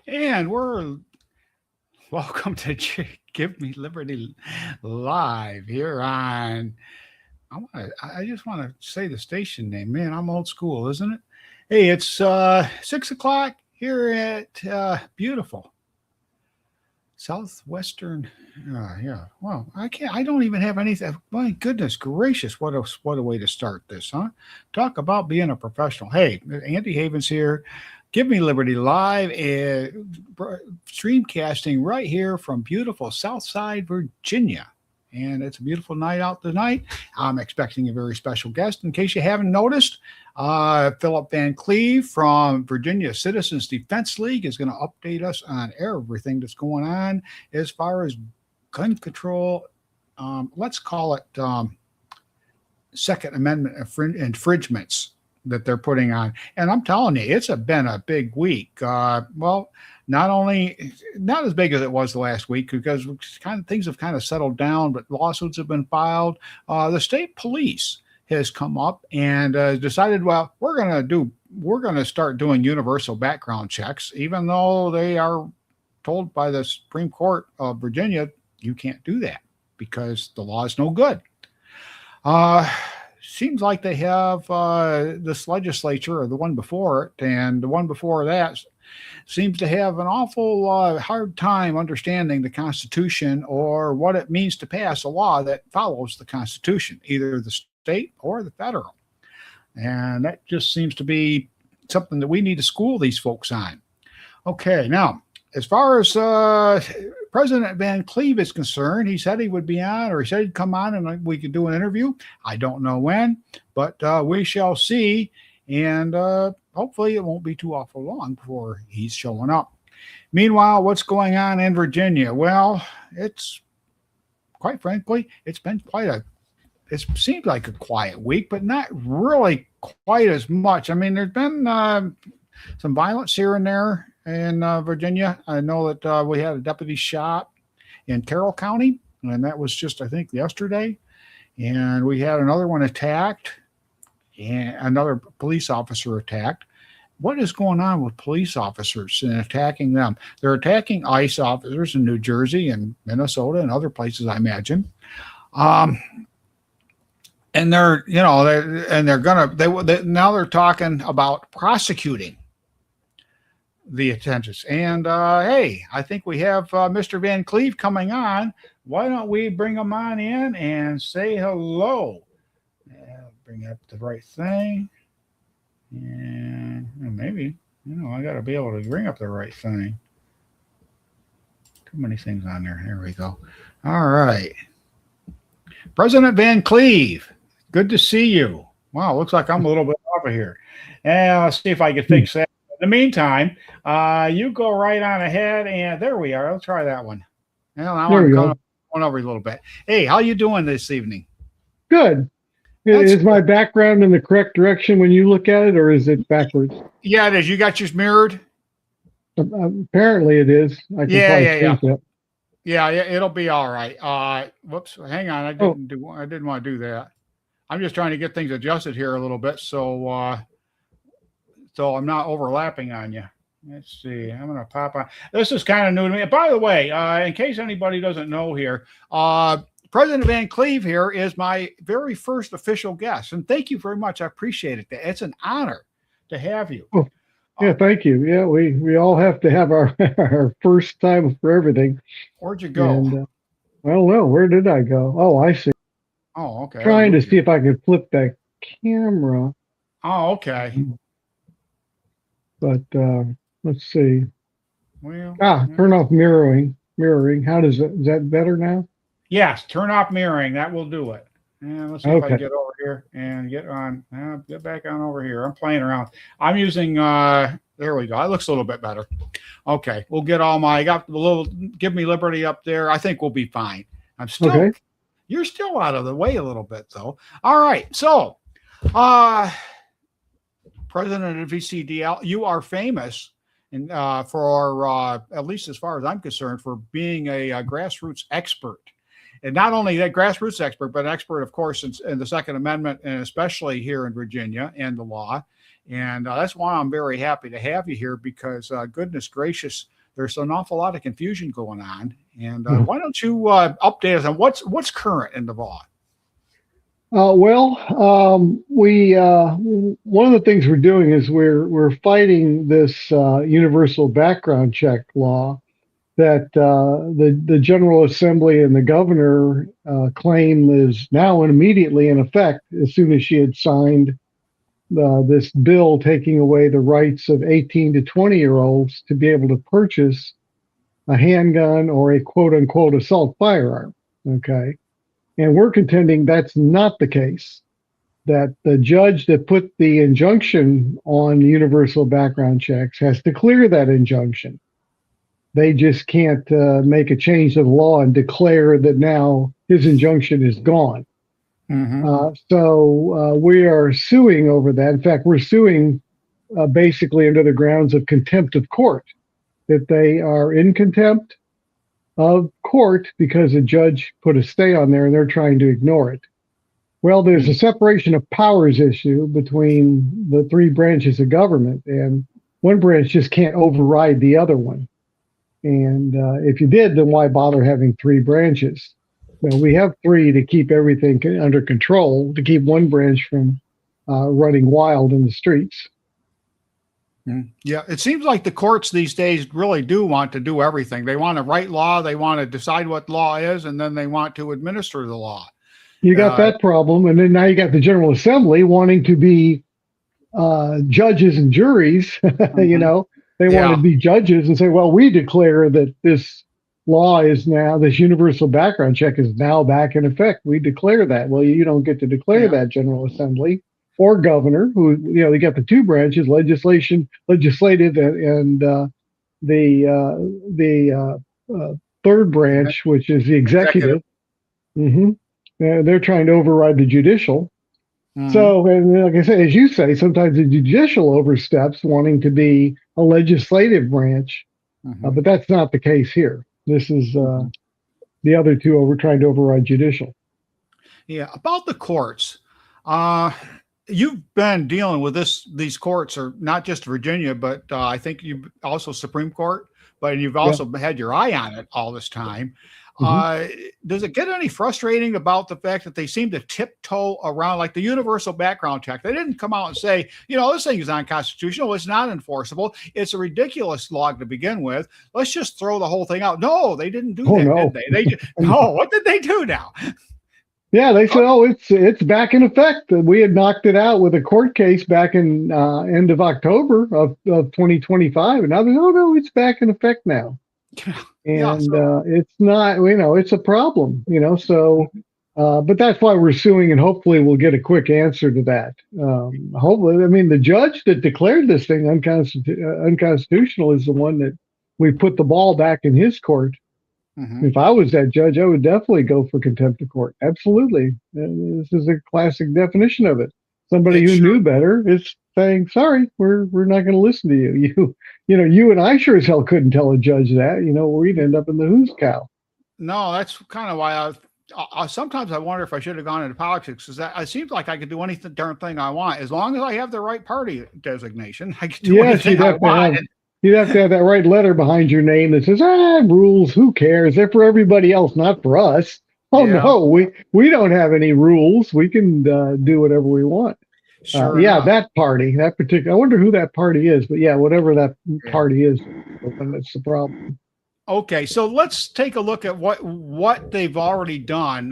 And we're welcome to Give Me Liberty Live here on. I just want to say the station name. Man, I'm old school, isn't it? Hey, it's 6 o'clock here at beautiful southwestern. Yeah. Well, I can't. I don't even have anything. My goodness gracious, what a way to start this, huh? Talk about being a professional. Hey, Andy Havens here. Give Me Liberty Live, streamcasting right here from beautiful Southside, Virginia. And it's a beautiful night out tonight. I'm expecting a very special guest. In case you haven't noticed, Philip Van Cleave from Virginia Citizens Defense League is going to update us on everything that's going on as far as gun control. Let's call it Second Amendment infringements that they're putting on. And I'm telling you, it's been a big week. Well, not as big as it was the last week because things have kind of settled down, but lawsuits have been filed. The state police has come up and decided, well, we're going to start doing universal background checks, even though they are told by the Supreme Court of Virginia, you can't do that because the law is no good. Seems like they have this legislature, or the one before it, and the one before that seems to have an awful hard time understanding the Constitution or what it means to pass a law that follows the Constitution, either the state or the federal. And that just seems to be something that we need to school these folks on. Okay, now, as far as President Van Cleave is concerned, he said he would be on, or he said he'd come on and we could do an interview. I don't know when, but we shall see. And hopefully it won't be too awful long before he's showing up. Meanwhile, what's going on in Virginia? Well, it's quite frankly, it's been it seems like a quiet week, but not really quite as much. I mean, there's been some violence here and there in Virginia. I know that we had a deputy shot in Carroll County, and that was just, I think, yesterday. And we had another one attacked, and another police officer attacked. What is going on with police officers and attacking them? They're attacking ICE officers in New Jersey and Minnesota and other places, I imagine. And now they're talking about prosecuting the attendants. And hey, I think we have Mr. Van Cleave coming on. Why don't we bring him on in and say hello? Bring up the right thing. And maybe, I got to be able to bring up the right thing. Too many things on there. There we go. All right. President Van Cleave, good to see you. Wow, looks like I'm a little bit over here. And let's see if I can fix that. In the meantime, you go right on ahead, and there we are. Let's try that one. Well, now I'm going over a little bit. Hey, how you doing this evening? Good. Is my background in the correct direction when you look at it, or is it backwards? Yeah, it is. You got yours mirrored? Apparently it is. Yeah, it'll be all right. Whoops, hang on. I didn't want to do that. I'm just trying to get things adjusted here a little bit, so I'm not overlapping on you. Let's see. I'm going to pop on. This is kind of new to me. By the way, in case anybody doesn't know here, President Van Cleave here is my very first official guest. And thank you very much. I appreciate it. It's an honor to have you. Oh, yeah, thank you. Yeah, we all have to have our first time for everything. Where'd you go? And, well, no, where did I go? Oh, I see. Oh, okay. Trying to see if I could flip that camera. Oh, okay. But let's see. Well, turn off mirroring. How is that better now? Yes, turn off mirroring. That will do it. And let's see if I can get over here and get back on over here. I'm playing around. I'm using, there we go. It looks a little bit better. Okay, we'll get I got the little Give Me Liberty up there. I think we'll be fine. You're still out of the way a little bit, though. All right, so, President of VCDL, you are famous for, at least as far as I'm concerned, for being a grassroots expert. And not only that grassroots expert, but an expert, of course, in the Second Amendment, and especially here in Virginia and the law. And that's why I'm very happy to have you here, because goodness gracious, there's an awful lot of confusion going on. And why don't you update us on what's current in the law? We one of the things we're doing is we're fighting this universal background check law that the General Assembly and the governor claim is now and immediately in effect as soon as she had signed this bill taking away the rights of 18 to 20-year-olds to be able to purchase a handgun or a quote-unquote assault firearm. Okay. And we're contending that's not the case, that the judge that put the injunction on universal background checks has to clear that injunction. They just can't make a change to the law and declare that now his injunction is gone. So we are suing over that. In fact, we're suing basically under the grounds of contempt of court, that they are in contempt of court because a judge put a stay on there and they're trying to ignore it. Well, there's a separation of powers issue between the three branches of government, and one branch just can't override the other one. And if you did, then why bother having three branches? Well, we have three to keep everything under control, to keep one branch from running wild in the streets. Yeah, it seems like the courts these days really do want to do everything. They want to write law, they want to decide what law is, and then they want to administer the law. You got that problem, and then now you got the General Assembly wanting to be judges and juries. You know, they want to be judges and say, well, we declare that this law is now, this universal background check is now back in effect. We declare that. Well, you don't get to declare that, General Assembly or governor, who, you know, they got the two branches, legislative, and the third branch, which is the executive. They're trying to override the judicial. So, and like I said, as you say, sometimes the judicial oversteps wanting to be a legislative branch, but that's not the case here. This is the other two we're trying to override judicial. Yeah, about the courts. You've been dealing with these courts, or not just Virginia, but I think you also Supreme Court, but you've also had your eye on it all this time. Does it get any frustrating about the fact that they seem to tiptoe around, like the universal background check? They didn't come out and say, you know, this thing is unconstitutional. It's not enforceable. It's a ridiculous law to begin with. Let's just throw the whole thing out. No, they didn't do that, did they? They just, no, what did they do now? Yeah, they said, oh, it's back in effect. We had knocked it out with a court case back in end of October of 2025. And now they're, oh, no, it's back in effect now. And it's not, you know, it's a problem, you know, so, but that's why we're suing, and hopefully we'll get a quick answer to that. Hopefully, I mean, the judge that declared this thing unconstitutional is the one that we put the ball back in his court. If I was that judge, I would definitely go for contempt of court. Absolutely. This is a classic definition of it. Somebody who knew better is saying, sorry, we're not going to listen to you. You know, you and I sure as hell couldn't tell a judge that, you know, we'd end up in the who's cow. No, that's kind of why I sometimes I wonder if I should have gone into politics, because it seems like I could do any darn thing I want as long as I have the right party designation. I could do anything I want. You'd have to have that right letter behind your name that says, rules, who cares? They're for everybody else, not for us. Oh, no, we don't have any rules. We can do whatever we want. Sure that party, that particular, I wonder who that party is, but whatever that party is, that's the problem. Okay, so let's take a look at what they've already done.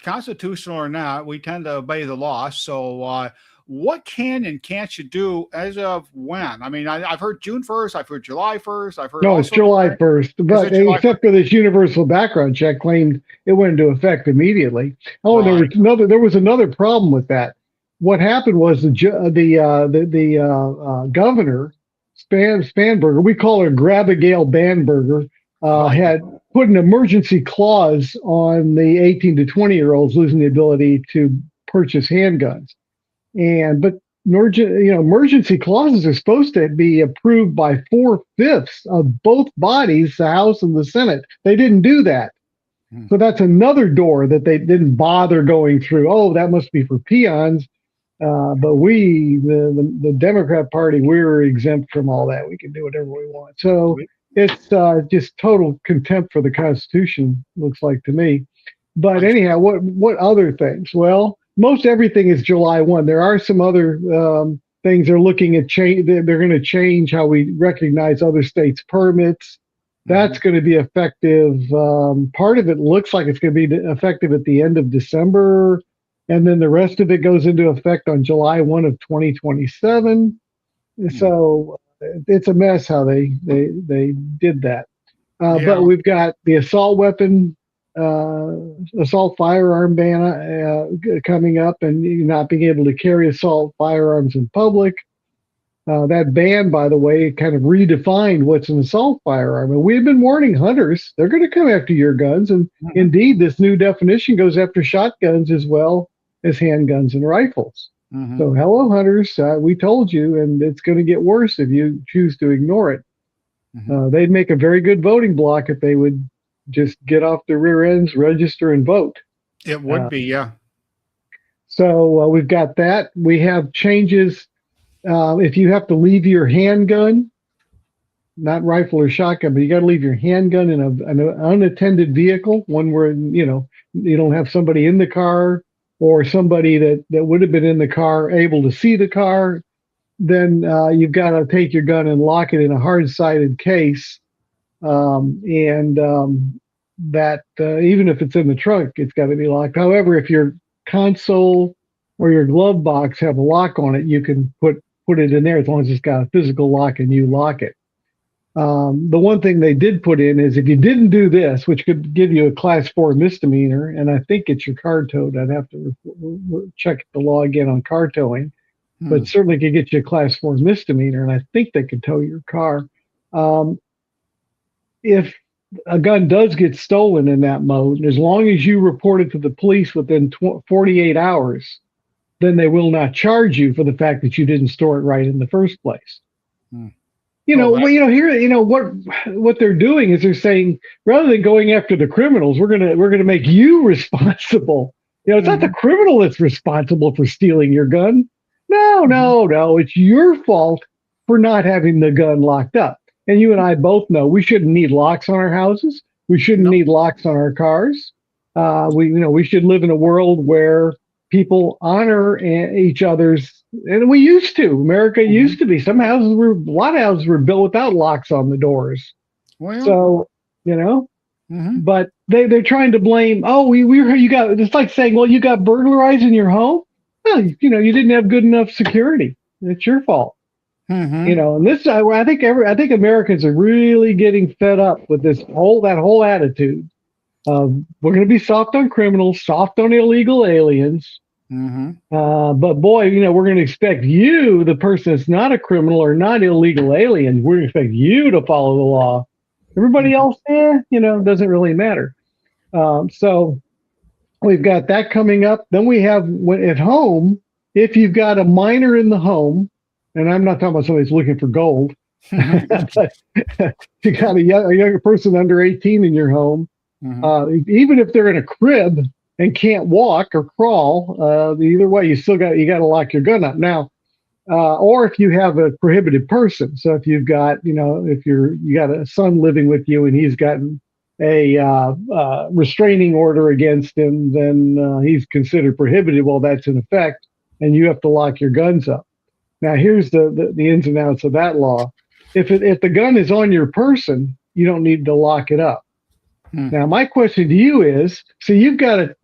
Constitutional or not, we tend to obey the law. So what can and can't you do as of when? I mean, I've heard June 1st, I've heard July 1st, I've heard. No, it's July 1st, but except for this universal background check claimed it went into effect immediately. Oh, right. There was another problem with that. What happened was the governor, Spanberger, we call her Abigail Banberger, had put an emergency clause on the 18 to 20-year-olds losing the ability to purchase handguns. But emergency clauses are supposed to be approved by 4/5 of both bodies, the House and the Senate. They didn't do that. So that's another door that they didn't bother going through. Oh, that must be for peons. But we, the Democrat Party, we're exempt from all that. We can do whatever we want. So It's just total contempt for the Constitution, looks like to me. But anyhow, what other things? Well, most everything is July 1. There are some other things they're looking at change. They're going to change how we recognize other states' permits. That's going to be effective. Part of it looks like it's going to be effective at the end of December, and then the rest of it goes into effect on July 1 of 2027. So it's a mess how they did that. But we've got the assault weapon, assault firearm ban coming up, and you not being able to carry assault firearms in public. That ban, by the way, kind of redefined what's an assault firearm. And we've been warning hunters, they're going to come after your guns. And indeed, this new definition goes after shotguns as well as handguns and rifles. So hello, hunters, we told you, and it's going to get worse if you choose to ignore it. They'd make a very good voting bloc if they would just get off their rear ends, register, and vote. It would be, yeah. So we've got that. We have changes. If you have to leave your handgun, not rifle or shotgun, but you got to leave your handgun in an unattended vehicle, one where, you don't have somebody in the car or somebody that would have been in the car able to see the car, then you've got to take your gun and lock it in a hard-sided case. That even if it's in the trunk, it's got to be locked. However, if your console or your glove box have a lock on it, you can put it in there as long as it's got a physical lock and you lock it. The one thing they did put in is if you didn't do this, which could give you a class 4 misdemeanor, and I think it's your car towed. I'd have to check the law again on car towing, but certainly could get you a class 4 misdemeanor, and I think they could tow your car. If a gun does get stolen in that mode, and as long as you report it to the police within 48 hours, then they will not charge you for the fact that you didn't store it right in the first place. What they're doing is they're saying, rather than going after the criminals, we're gonna make you responsible. It's not the criminal that's responsible for stealing your gun. No, it's your fault for not having the gun locked up. And you and I both know we shouldn't need locks on our houses. We shouldn't need locks on our cars. We should live in a world where people honor each other's, and we used to. America used to be. A lot of houses were built without locks on the doors. Well, so but they're trying to blame. Oh, you got. It's like saying, well, you got burglarized in your home. Well, you didn't have good enough security. It's your fault. And this, I think Americans are really getting fed up with that whole attitude of we're going to be soft on criminals, soft on illegal aliens. But boy, we're going to expect you, the person that's not a criminal or not illegal alien, we're going to expect you to follow the law. Everybody else, doesn't really matter. So we've got that coming up. Then we have at home, if you've got a minor in the home, and I'm not talking about somebody who's looking for gold, but if you got a younger person under 18 in your home, even if they're in a crib and can't walk or crawl, either way, you got to lock your gun up. Now, or if you have a prohibited person. So if you've got, if you got a son living with you and he's gotten a restraining order against him, then he's considered prohibited. Well, that's in effect, and you have to lock your guns up. Now, here's the ins and outs of that law. If the gun is on your person, you don't need to lock it up. Now, my question to you is: so you've got an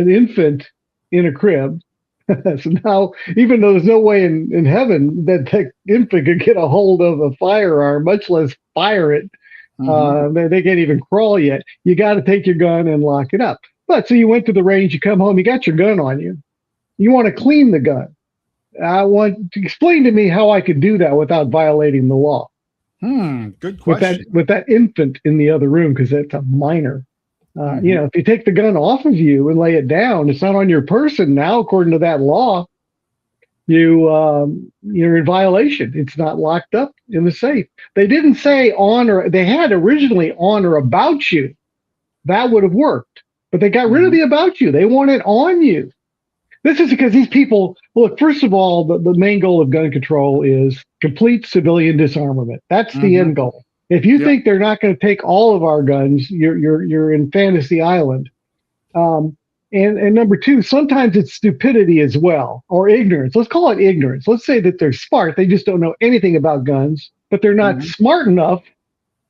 infant in a crib. So now, even though there's no way in heaven that infant could get a hold of a firearm, much less fire it, they can't even crawl yet. You got to take your gun and lock it up. But so you went to the range, you come home, you got your gun on you. You want to clean the gun. I want to explain to me how I could do that without violating the law. Good question. With that infant in the other room, because it's a minor. If you take the gun off of you and lay it down, it's not on your person now, according to that law. You're in violation. It's not locked up in the safe. They didn't say on or they had originally on or about you. That would have worked, but they got rid of the about you. They want it on you. This is because these people, look, first of all, the main goal of gun control is complete civilian disarmament. That's the end goal. If you Yep. think they're not going to take all of our guns, you're in fantasy island. And number two, sometimes it's stupidity as well, or ignorance. Let's call it ignorance. Let's say that they're smart. They just don't know anything about guns, but they're not Mhm. smart enough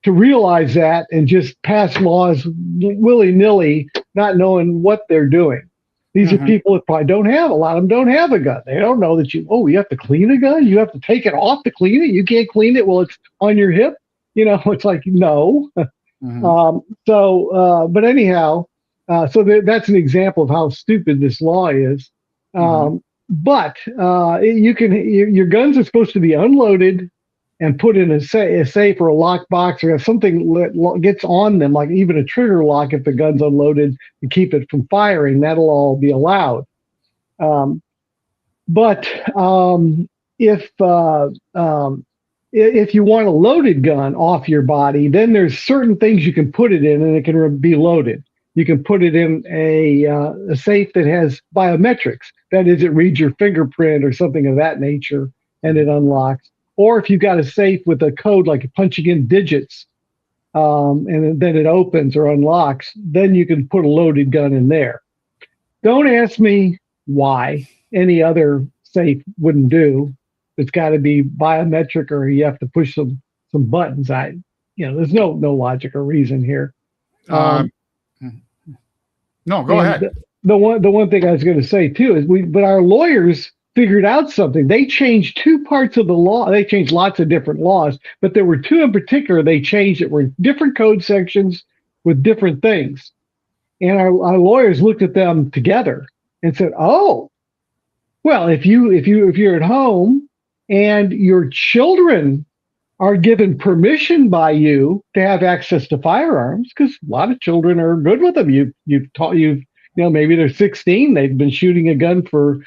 to realize that and just pass laws willy-nilly, not knowing what they're doing. These are Mhm. people that probably don't have, a lot of them don't have a gun. They don't know that you have to clean a gun. You have to take it off to clean it. You can't clean it while it's on your hip. It's like, no. Mhm. But anyhow, that's an example of how stupid this law is. Mhm. But your guns are supposed to be unloaded and put in a safe or a lock box, or if something gets on them, like even a trigger lock, if the gun's unloaded to keep it from firing, that'll all be allowed. Um, but if if you want a loaded gun off your body, then there's certain things you can put it in, and it can be loaded. You can put it in a safe that has biometrics. That is, it reads your fingerprint or something of that nature, and it unlocks. Or if you've got a safe with a code, like punching in digits, and then it opens or unlocks, then you can put a loaded gun in there. Don't ask me why any other safe wouldn't do. It's got to be biometric, or you have to push some buttons. There's no logic or reason here. Um, no, go And ahead. the one thing I was going to say too is but our lawyers figured out something. They changed two parts of the law. They changed lots of different laws, but there were two in particular they changed that were different code sections with different things. And our lawyers looked at them together and said, "Oh, well, if you're at home and your children are given permission by you to have access to firearms, because a lot of children are good with them. Maybe they're 16, they've been shooting a gun for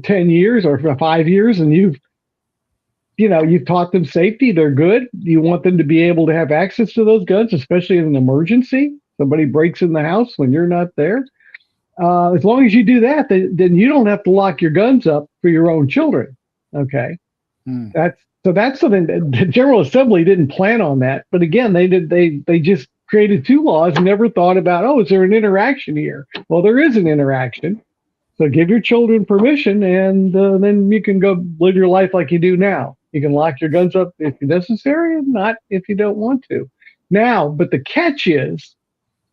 10 years or for 5 years, and you've taught them safety. They're good. You want them to be able to have access to those guns, especially in an emergency. Somebody breaks in the house when you're not there. As long as you do that, then you don't have to lock your guns up for your own children. Okay, Mm. that's something that the General Assembly didn't plan on that. But again, they just created two laws and never thought about, oh, is there an interaction here? Well, there is an interaction. So give your children permission, and then you can go live your life like you do now. You can lock your guns up if necessary, and not if you don't want to. Now, but the catch is,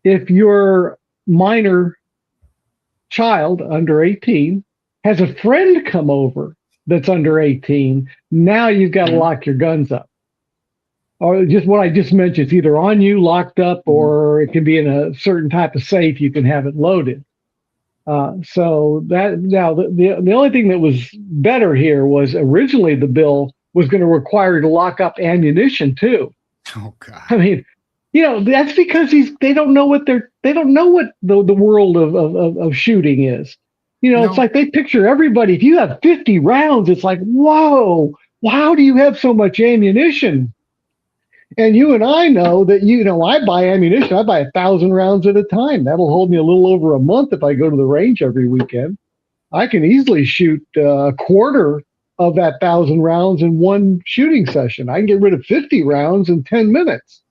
if your minor child under 18 has a friend come over that's under 18, now you've got to lock your guns up. Or just what I just mentioned, it's either on you, locked up, or it can be in a certain type of safe. You can have it loaded. So that now the only thing that was better here was originally the bill was going to require you to lock up ammunition too. Oh God. I mean, that's because they don't know what the world of shooting is. It's No. like they picture everybody. If you have 50 rounds, it's like, whoa, how do you have so much ammunition? And you and I know that, I buy ammunition. I buy 1,000 rounds at a time. That'll hold me a little over a month if I go to the range every weekend. I can easily shoot a quarter of that 1,000 rounds in one shooting session. I can get rid of 50 rounds in 10 minutes.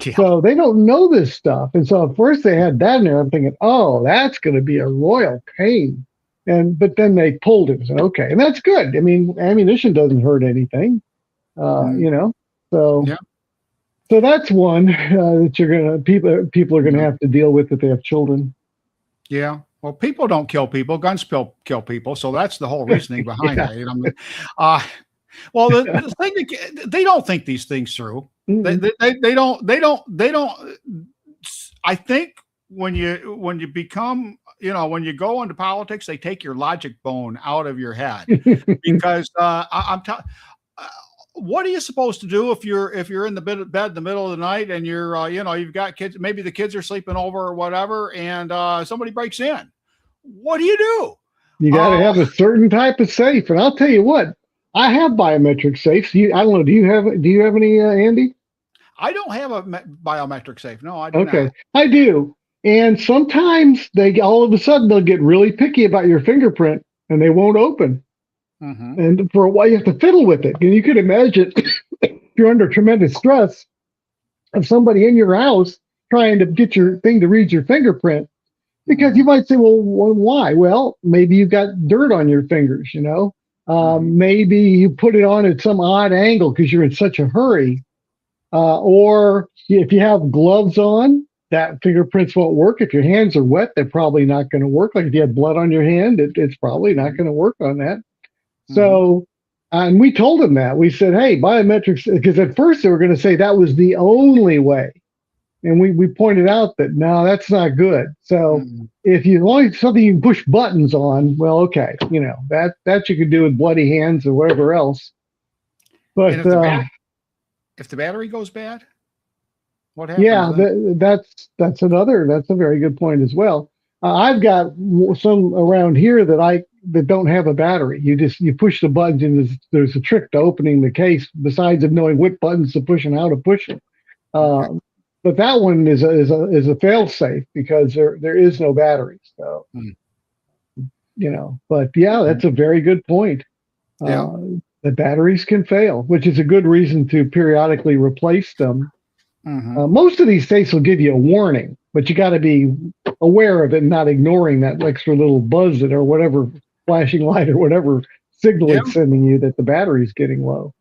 Yeah. So they don't know this stuff. And so at first they had that in there. I'm thinking, oh, that's going to be a royal pain. But then they pulled it and said, okay. And that's good. I mean, ammunition doesn't hurt anything, So, Yeah. so that's one that people are going to have to deal with if they have children. Yeah. Well, people don't kill people. Guns kill people. So that's the whole reasoning behind Yeah. it. Well, the thing they don't think these things through. They don't. I think when you become, when you go into politics, they take your logic bone out of your head because what are you supposed to do if you're in the bed in the middle of the night and you're you've got kids, maybe the kids are sleeping over or whatever, and somebody breaks in? What do you do? You got to have a certain type of safe, and I'll tell you what, I have biometric safes. I don't know. Do you have any, Andy? I don't have a biometric safe. No, I do Okay, not. I do. And sometimes all of a sudden they'll get really picky about your fingerprint and they won't open. Mm-hmm. And for a while you have to fiddle with it. And you could imagine if you're under tremendous stress of somebody in your house trying to get your thing to read your fingerprint. Because you might say, well, why? Well, maybe you've got dirt on your fingers, you know. Maybe you put it on at some odd angle because you're in such a hurry. Or if you have gloves on, that fingerprints won't work. If your hands are wet, they're probably not going to work. Like if you have blood on your hand, it's probably not going to work on that. So, and we told them that. We said, hey, biometrics, because at first they were going to say that was the only way. And we pointed out that no, that's not good. So if you want something you can push buttons on, well, okay, you know, that you can do with bloody hands or whatever else. But if the battery goes bad, what happens? Yeah, that's a very good point as well. I've got some around here that don't have a battery. You push the buttons and there's a trick to opening the case besides of knowing what buttons to push and how to push them. But that one is a fail safe because there is no battery. So, you know, but yeah, that's a very good point. The batteries can fail, which is a good reason to periodically replace them. Most of these states will give you a warning, but you got to be aware of it and not ignoring that extra little buzz or whatever flashing light or whatever signal it's sending you that the battery's getting low.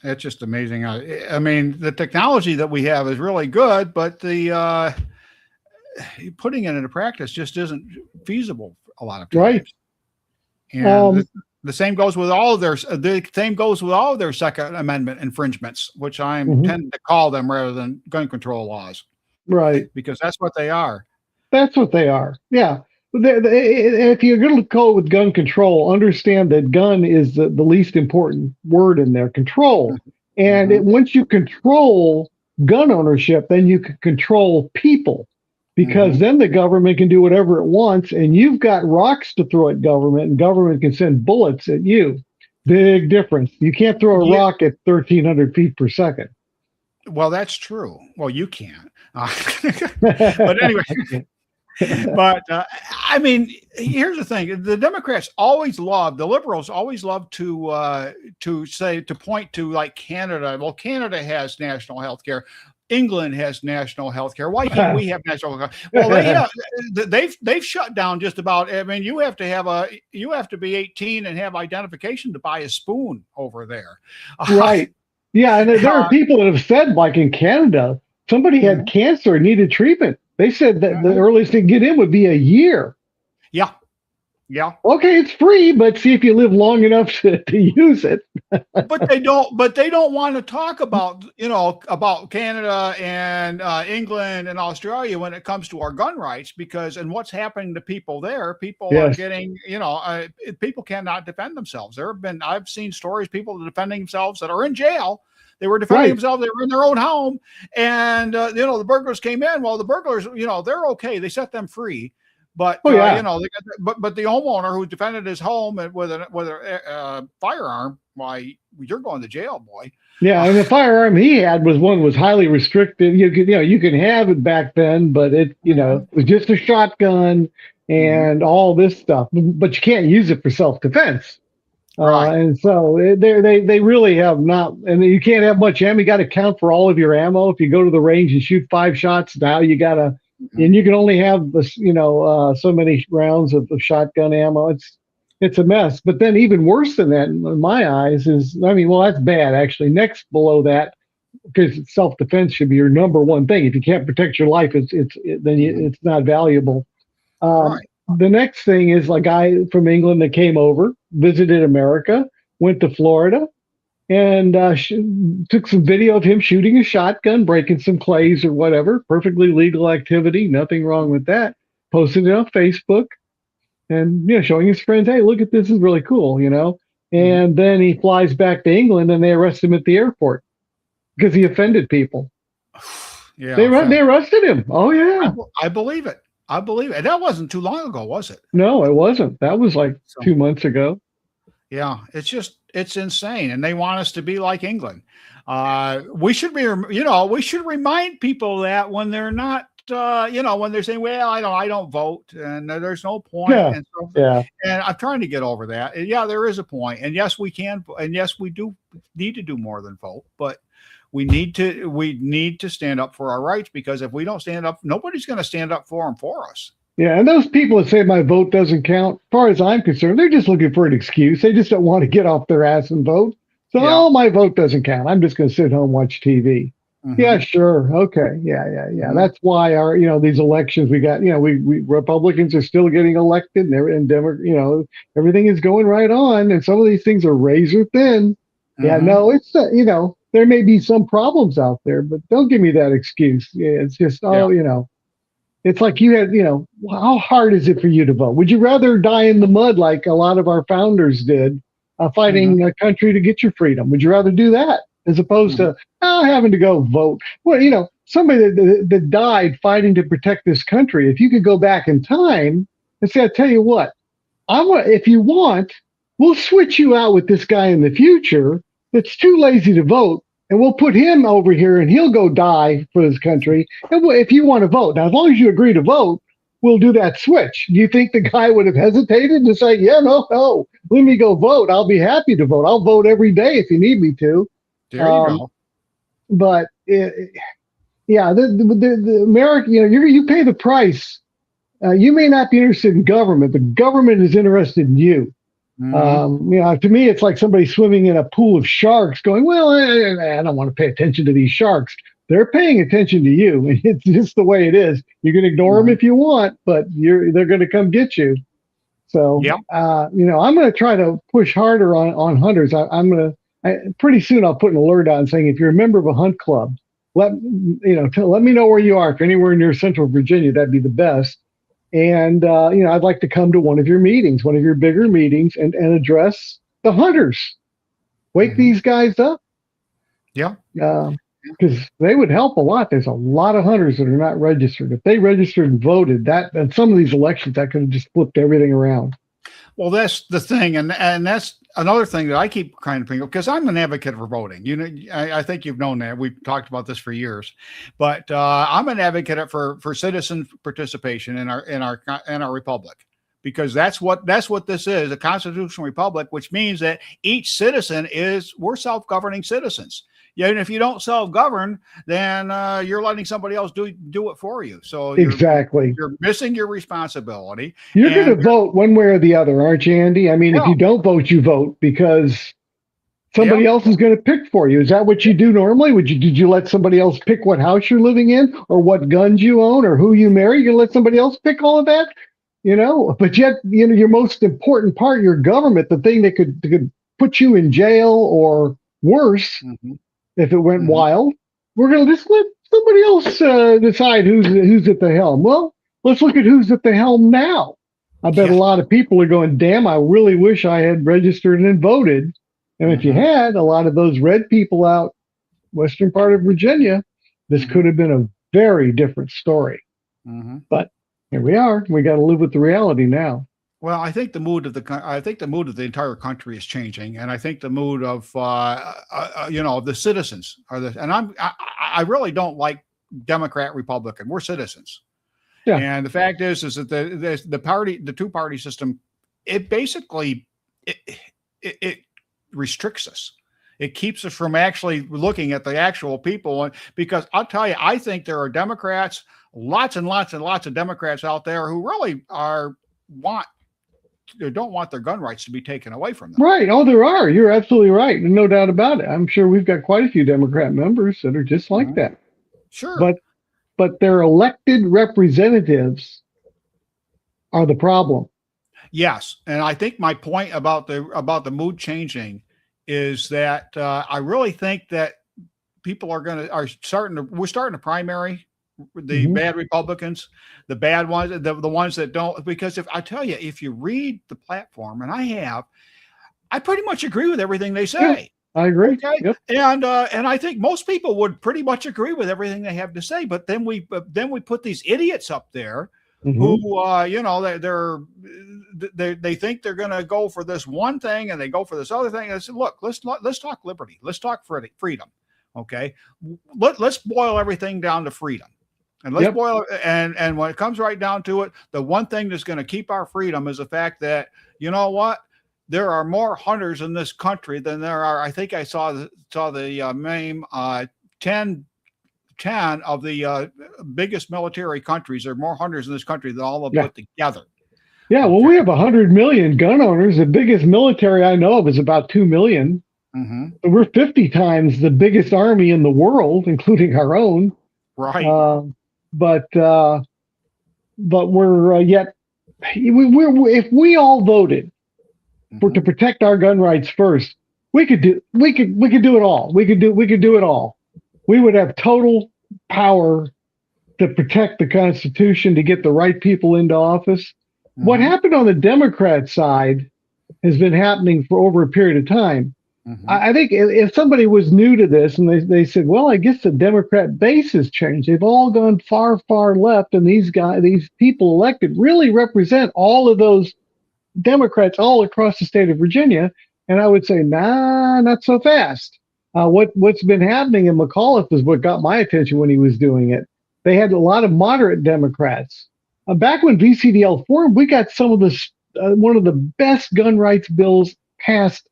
It's just amazing. I mean, the technology that we have is really good, but the putting it into practice just isn't feasible a lot of times. Right. And the same goes with all of their Second Amendment infringements, which I tend to call them rather than gun control laws. Right. Because that's what they are. That's what they are. Yeah. If you're going to go with gun control, understand that gun is the least important word in there, control. And once you control gun ownership, then you can control people, because then the government can do whatever it wants, and you've got rocks to throw at government, and government can send bullets at you. Big difference. You can't throw a rock at 1,300 feet per second. Well, that's true. Well, you can't. But anyway. But I mean, here's the thing: the Democrats the liberals always love to point to like Canada. Well, Canada has national health care. England has national health care. Why can't we have national health care? Well, they've shut down just about. I mean, you have to be 18 and have identification to buy a spoon over there. Right. Yeah, and there are people that have said, like in Canada, somebody had cancer and needed treatment. They said that the earliest they can get in would be a year. Yeah. Yeah. Okay, it's free, but see if you live long enough to use it. But they don't want to talk about, about Canada and England and Australia when it comes to our gun rights, and what's happening to people there. People are getting, people cannot defend themselves. I've seen stories, people defending themselves that are in jail. They were defending themselves. They were in their own home, and the burglars came in. Well, the burglars, they're okay. They set them free, but but the homeowner who defended his home with a firearm, why, you're going to jail, boy. Yeah, and the firearm he had was highly restricted. You can have it back then, but it was just a shotgun and all this stuff. But you can't use it for self-defense. Right. And so they really have not, and you can't have much ammo. You got to count for all of your ammo. If you go to the range and shoot 5 shots, now you got to, and you can only have so many rounds of shotgun ammo. It's a mess. But then even worse than that, in my eyes, is, that's bad actually. Next below that, because self-defense should be your number one thing. If you can't protect your life, it's not valuable. Right. The next thing is a guy from England that came over, visited America, went to Florida, and took some video of him shooting a shotgun, breaking some clays or whatever. Perfectly legal activity, nothing wrong with that. Posted it on Facebook, and showing his friends, hey, look at this, is really cool, And then he flies back to England, and they arrest him at the airport because he offended people. Yeah, they arrested him. Oh yeah, I believe it. I believe it. That wasn't too long ago, was it? No, it wasn't. That was 2 months ago. Yeah, it's insane. And they want us to be like England. We should remind people that when they're not when they're saying, well, I don't vote and there's no point. Yeah. And so, Yeah. and I'm trying to get over that. And yeah, there is a point. And yes, we can. And yes, we do need to do more than vote, but we need to stand up for our rights, because if we don't stand up, nobody's going to stand up for them for us. Yeah, and those people that say my vote doesn't count, as far as I'm concerned, they're just looking for an excuse. They just don't want to get off their ass and vote. So, Yeah. oh, my vote doesn't count. I'm just going to sit home and watch TV. Mhm. Yeah, sure. Okay. Yeah. Mhm. That's why these elections we got, we Republicans are still getting elected and everything is going right on. And some of these things are razor thin. Yeah, Mhm. no, it's, there may be some problems out there, but don't give me that excuse. Yeah, it's just, it's like you had, how hard is it for you to vote? Would you rather die in the mud like a lot of our founders did, fighting a country to get your freedom? Would you rather do that as opposed to having to go vote? Well, somebody that died fighting to protect this country, if you could go back in time and say, I tell you what, if you want, we'll switch you out with this guy in the future that's too lazy to vote. And we'll put him over here and he'll go die for this country. And if you want to vote, now, as long as you agree to vote, we'll do that switch. Do you think the guy would have hesitated to say, yeah, no, let me go vote. I'll be happy to vote. I'll vote every day if you need me to. There you go. But the American, you pay the price. You may not be interested in government. The government is interested in you. To me, it's like somebody swimming in a pool of sharks going, well, I don't want to pay attention to these sharks. They're paying attention to you. And it's just the way it is. You can ignore them if you want, but they're going to come get you. So, I'm going to try to push harder on hunters. Pretty soon I'll put an alert on saying, if you're a member of a hunt club, let me know where you are. If you're anywhere near Central Virginia, that'd be the best. And, I'd like to come to one of your meetings, one of your bigger meetings, and address the hunters. Wake these guys up. Yeah. Because they would help a lot. There's a lot of hunters that are not registered. If they registered and voted, and some of these elections, that could have just flipped everything around. Well, that's the thing. And that's another thing that I keep kind of thinking, because I'm an advocate for voting. I think you've known that. We've talked about this for years, but I'm an advocate for citizen participation in our republic, because that's what this is, a constitutional republic, which means that each citizen we're self-governing citizens. Yeah, and if you don't self-govern, then you're letting somebody else do it for you. So you're missing your responsibility. You're going to vote one way or the other, aren't you, Andy? I mean, if you don't vote, you vote because somebody else is going to pick for you. Is that what you do normally? Did you let somebody else pick what house you're living in, or what guns you own, or who you marry? You let somebody else pick all of that, But yet, your most important part, your government, the thing that could put you in jail or worse. If it went wild, we're going to just let somebody else decide who's at the helm. Well, let's look at who's at the helm now. I bet a lot of people are going, damn, I really wish I had registered and voted. And if you had a lot of those red people out western part of Virginia, this could have been a very different story. But here we are. We got to live with the reality now. Well, I think the mood of the entire country is changing, and I think the mood of the citizens I really don't like Democrat, Republican. We're citizens, and the fact is that the two-party system, it basically it restricts us. It keeps us from actually looking at the actual people, because I'll tell you, I think there are Democrats, lots and lots and lots of Democrats out there who really don't want their gun rights to be taken away from them. Right. Oh, there are. You're absolutely right. No doubt about it. I'm sure we've got quite a few Democrat members that are just like that. Sure. But their elected representatives are the problem. Yes. And I think my point about the mood changing is that I really think that people we're starting to primary the bad Republicans, the bad ones, the ones that don't, because if you read the platform, and I pretty much agree with everything they say. I agree. Okay? Yep. And I think most people would pretty much agree with everything they have to say. But then we put these idiots up there who they think they're going to go for this one thing and they go for this other thing. And I said, look, let's talk liberty. Let's talk freedom. Okay. Let's boil everything down to freedom. And let's boil it. And when it comes right down to it, the one thing that's going to keep our freedom is the fact that, you know what? There are more hunters in this country than there are. I think I saw the meme 10 of the biggest military countries. There are more hunters in this country than all of them put together. Yeah, well, we have 100 million gun owners. The biggest military I know of is about 2 million. So we're 50 times the biggest army in the world, including our own. Right. But we're yet if we all voted to protect our gun rights first, we could do it all. We could do it all. We would have total power to protect the Constitution, to get the right people into office. What happened on the Democrat side has been happening for over a period of time. I think if somebody was new to this and they said, well, I guess the Democrat base has changed. They've all gone far, far left, and these people elected really represent all of those Democrats all across the state of Virginia. And I would say, nah, not so fast. What's been happening in McAuliffe is what got my attention when he was doing it. They had a lot of moderate Democrats. Back when VCDL formed, we got some of the one of the best gun rights bills passed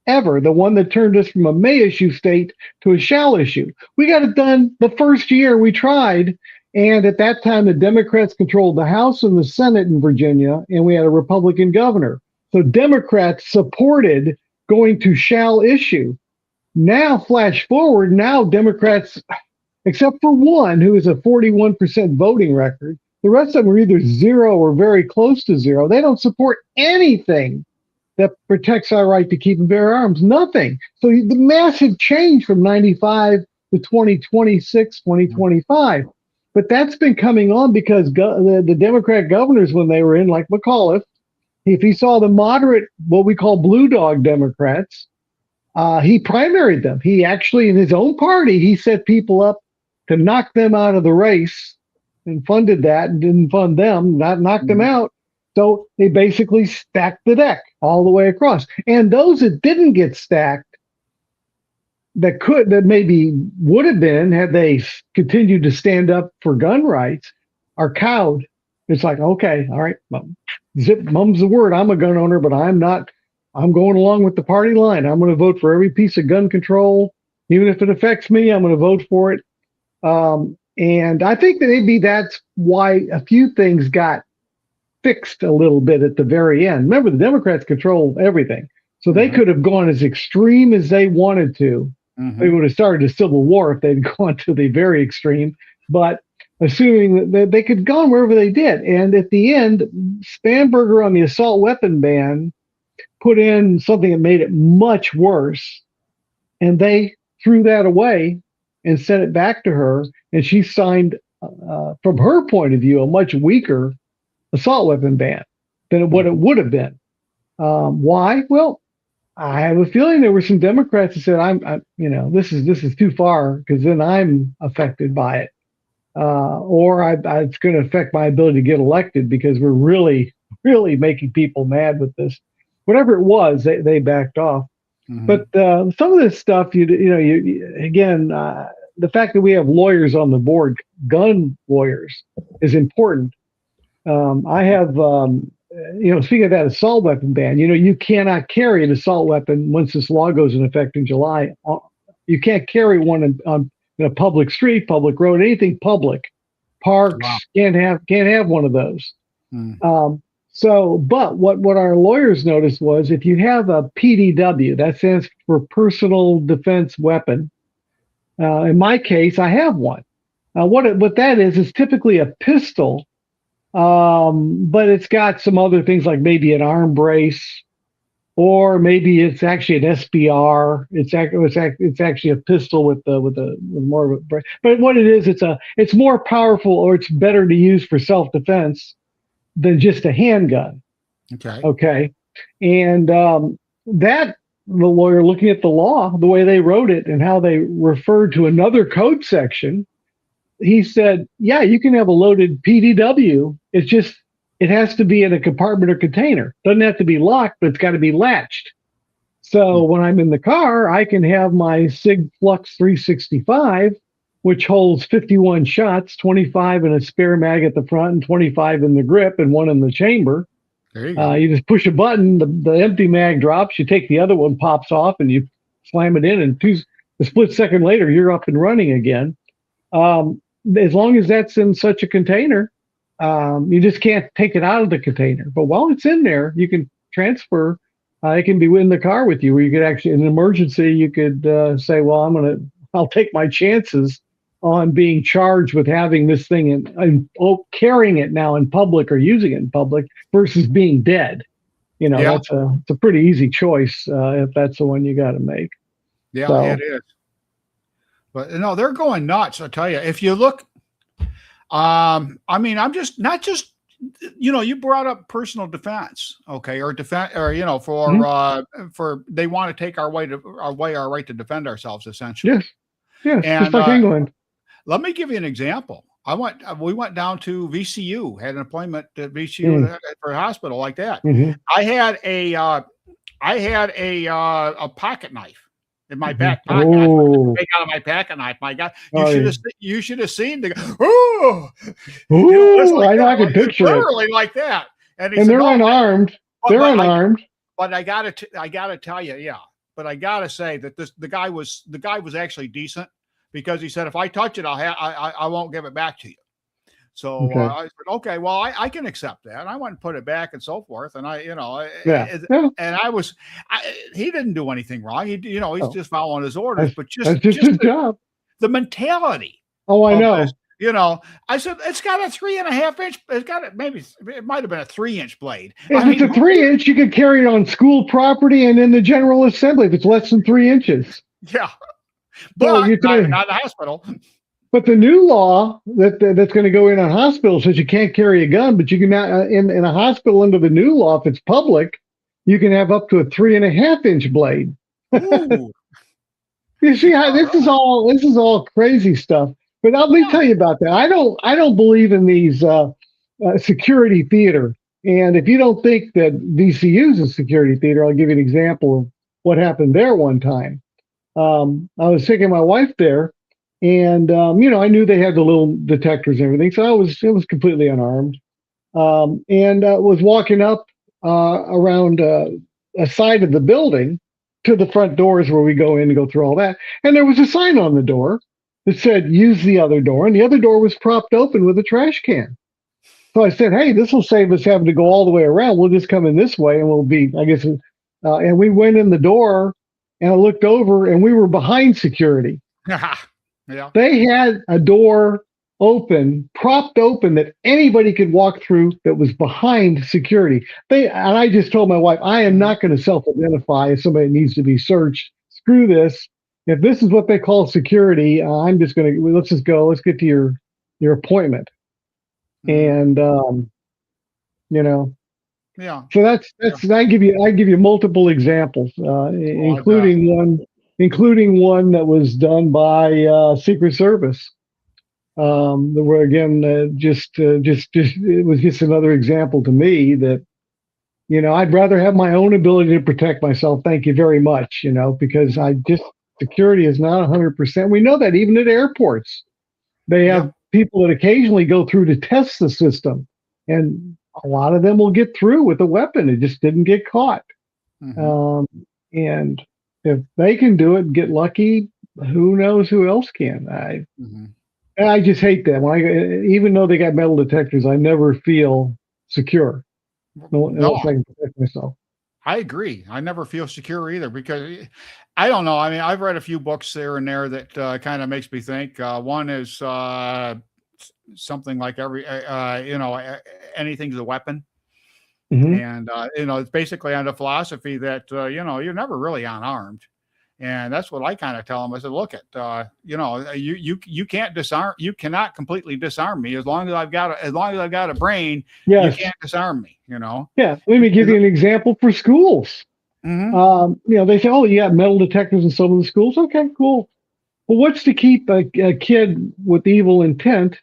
ever, the one that turned us from a may issue state to a shall issue. We got it done the first year we tried, and at that time the Democrats controlled the House and the Senate in Virginia, and we had a Republican governor. So Democrats supported going to shall issue. Now, flash forward, now Democrats, except for one who is a 41% voting record, the rest of them are either zero or very close to zero. They don't support anything that protects our right to keep and bear arms. Nothing. So the massive change from 95 to 2026, 2025. But that's been coming on because the Democrat governors, when they were in, like McAuliffe, if he saw the moderate, what we call blue dog Democrats, he primaried them. He actually, in his own party, he set people up to knock them out of the race and funded that and didn't fund them, not knock them out. So they basically stacked the deck all the way across. And those that didn't get stacked, that maybe would have been had they continued to stand up for gun rights, are cowed. It's like, okay, all right, mum's the word. I'm a gun owner, but I'm not. I'm going along with the party line. I'm going to vote for every piece of gun control, even if it affects me. I'm going to vote for it. And I think that maybe that's why a few things got fixed a little bit at the very end. Remember, the Democrats control everything. So they could have gone as extreme as they wanted to. They would have started a civil war if they'd gone to the very extreme. But assuming that they could go wherever they did. And at the end, Spanberger on the assault weapon ban put in something that made it much worse. And they threw that away and sent it back to her. And she signed, from her point of view, a much weaker assault weapon ban than what it would have been. Why? Well, I have a feeling there were some Democrats that said, this is too far because then I'm affected by it. Or it's going to affect my ability to get elected because we're really, really making people mad with this. Whatever it was, they backed off. But some of this stuff, again, the fact that we have lawyers on the board, gun lawyers, is important. I have, speaking of that assault weapon ban, you cannot carry an assault weapon once this law goes in effect in July. You can't carry one in a public street, public road, anything public. Parks, can't have one of those. But what our lawyers noticed was if you have a PDW, that stands for personal defense weapon. In my case, I have one. What that is typically a pistol, but it's got some other things like maybe an arm brace, or maybe it's actually an SBR. It's actually a pistol with more of a brace. But what it is, it's more powerful, or it's better to use for self-defense than just a handgun. Okay. And that, the lawyer looking at the law, the way they wrote it and how they referred to another code section, he said, yeah, you can have a loaded PDW. It's just, it has to be in a compartment or container. Doesn't have to be locked, but it's got to be latched. So when I'm in the car, I can have my Sig Flux 365 which holds 51 shots, 25 in a spare mag at the front and 25 in the grip and one in the chamber. There you go. You just push a button, the empty mag drops, you take the other one, pops off, and you slam it in, and a split second later, you're up and running again. As long as that's in such a container, you just can't take it out of the container. But while it's in there, you can transfer. It can be in the car with you, where you could actually, in an emergency, you could say, "Well, I'll take my chances on being charged with having this thing and carrying it now in public or using it in public versus being dead." You know, it's a pretty easy choice if that's the one you got to make. Yeah, so, it is. But no, they're going nuts. I tell you, if you look, I mean, I'm just not just, you know, you brought up personal defense, okay, or defense, or you know, for they want to take our right to defend ourselves, essentially. Yes, and, just like England. Let me give you an example. We went down to VCU, had an appointment at VCU for a hospital like that. I had a pocket knife in my back pocket. I take out of my pocket knife. My God, you should have seen the I can picture literally it. Like that. And they're unarmed. They're unarmed. But I gotta tell you, But I gotta say that the guy was actually decent, because he said, if I touch it, I won't give it back to you. So I said, okay, well, I can accept that. And I went and put it back and so forth. And and he didn't do anything wrong. He's just following his orders, but just his job. The mentality. Oh, I know. This, I said, it's got a 3.5 inch. It might have been a 3-inch blade. If it's a 3-inch, you could carry it on school property and in the General Assembly if it's less than 3 inches. Yeah. But not the hospital. But the new law that's going to go in on hospitals says you can't carry a gun, but you can now in a hospital under the new law, if it's public, you can have up to a 3.5-inch blade. You see how this is all crazy stuff. But let me tell you about that. I don't believe in these security theater. And if you don't think that VCU is a security theater, I'll give you an example of what happened there one time. I was taking my wife there, and I knew they had the little detectors and everything, so it was completely unarmed, and was walking up around a side of the building to the front doors where we go in and go through all that, and there was a sign on the door that said "Use the other door," and the other door was propped open with a trash can. So I said, "Hey, this will save us having to go all the way around. We'll just come in this way, and we'll be, I guess." And we went in the door. And I looked over, and we were behind security. Yeah. They had a door open, propped open, that anybody could walk through that was behind security. And I just told my wife, I am not going to self-identify as somebody that needs to be searched. Screw this. If this is what they call security, I'm just going to, let's just go. Let's get to your appointment. And, Yeah. So that's I give you multiple examples, including one that was done by Secret Service. Where again, it was just another example to me that, I'd rather have my own ability to protect myself. Thank you very much. Because security is not 100%. We know that even at airports, they have people that occasionally go through to test the system, and a lot of them will get through with a weapon. It just didn't get caught. And if they can do it and get lucky, who knows who else can? I just hate that. Even though they got metal detectors, I never feel secure. Unless I can protect myself. I agree. I never feel secure either, because I don't know. I mean, I've read a few books there and there that kind of makes me think. One is something like anything's a weapon. And it's basically on the philosophy that you're never really unarmed, and that's what I kind of tell them. I said, look at you can't disarm, you cannot completely disarm me. As long as I've got a brain, you can't disarm me. Yeah. Let me give you an example for schools. They say, oh, you got metal detectors in some of the schools. Okay, cool. Well, what's to keep a kid with evil intent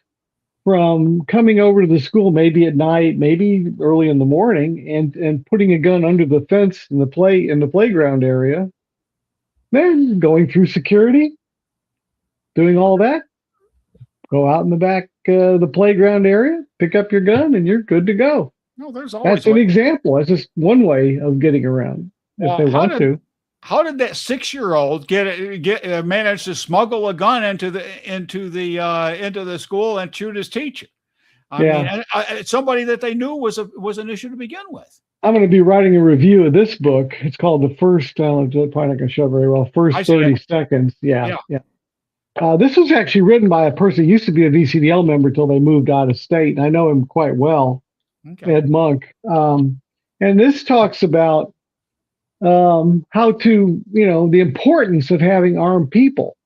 from coming over to the school, maybe at night, maybe early in the morning, and putting a gun under the fence in the playground area, then going through security, doing all that? Go out in the back, the playground area, pick up your gun, and you're good to go. No, there's always That's an example. That's just one way of getting around if well, they want to. how did that 6-year-old manage to smuggle a gun into the school and shoot his teacher? I mean, Yeah. somebody that they knew was an issue to begin with. I'm going to be writing a review of this book. It's called The First, probably not going to show very well, First 30 Seconds. Yeah. This was actually written by a person who used to be a VCDL member until they moved out of state. And I know him quite well, Ed Monk. And this talks about how to, the importance of having armed people,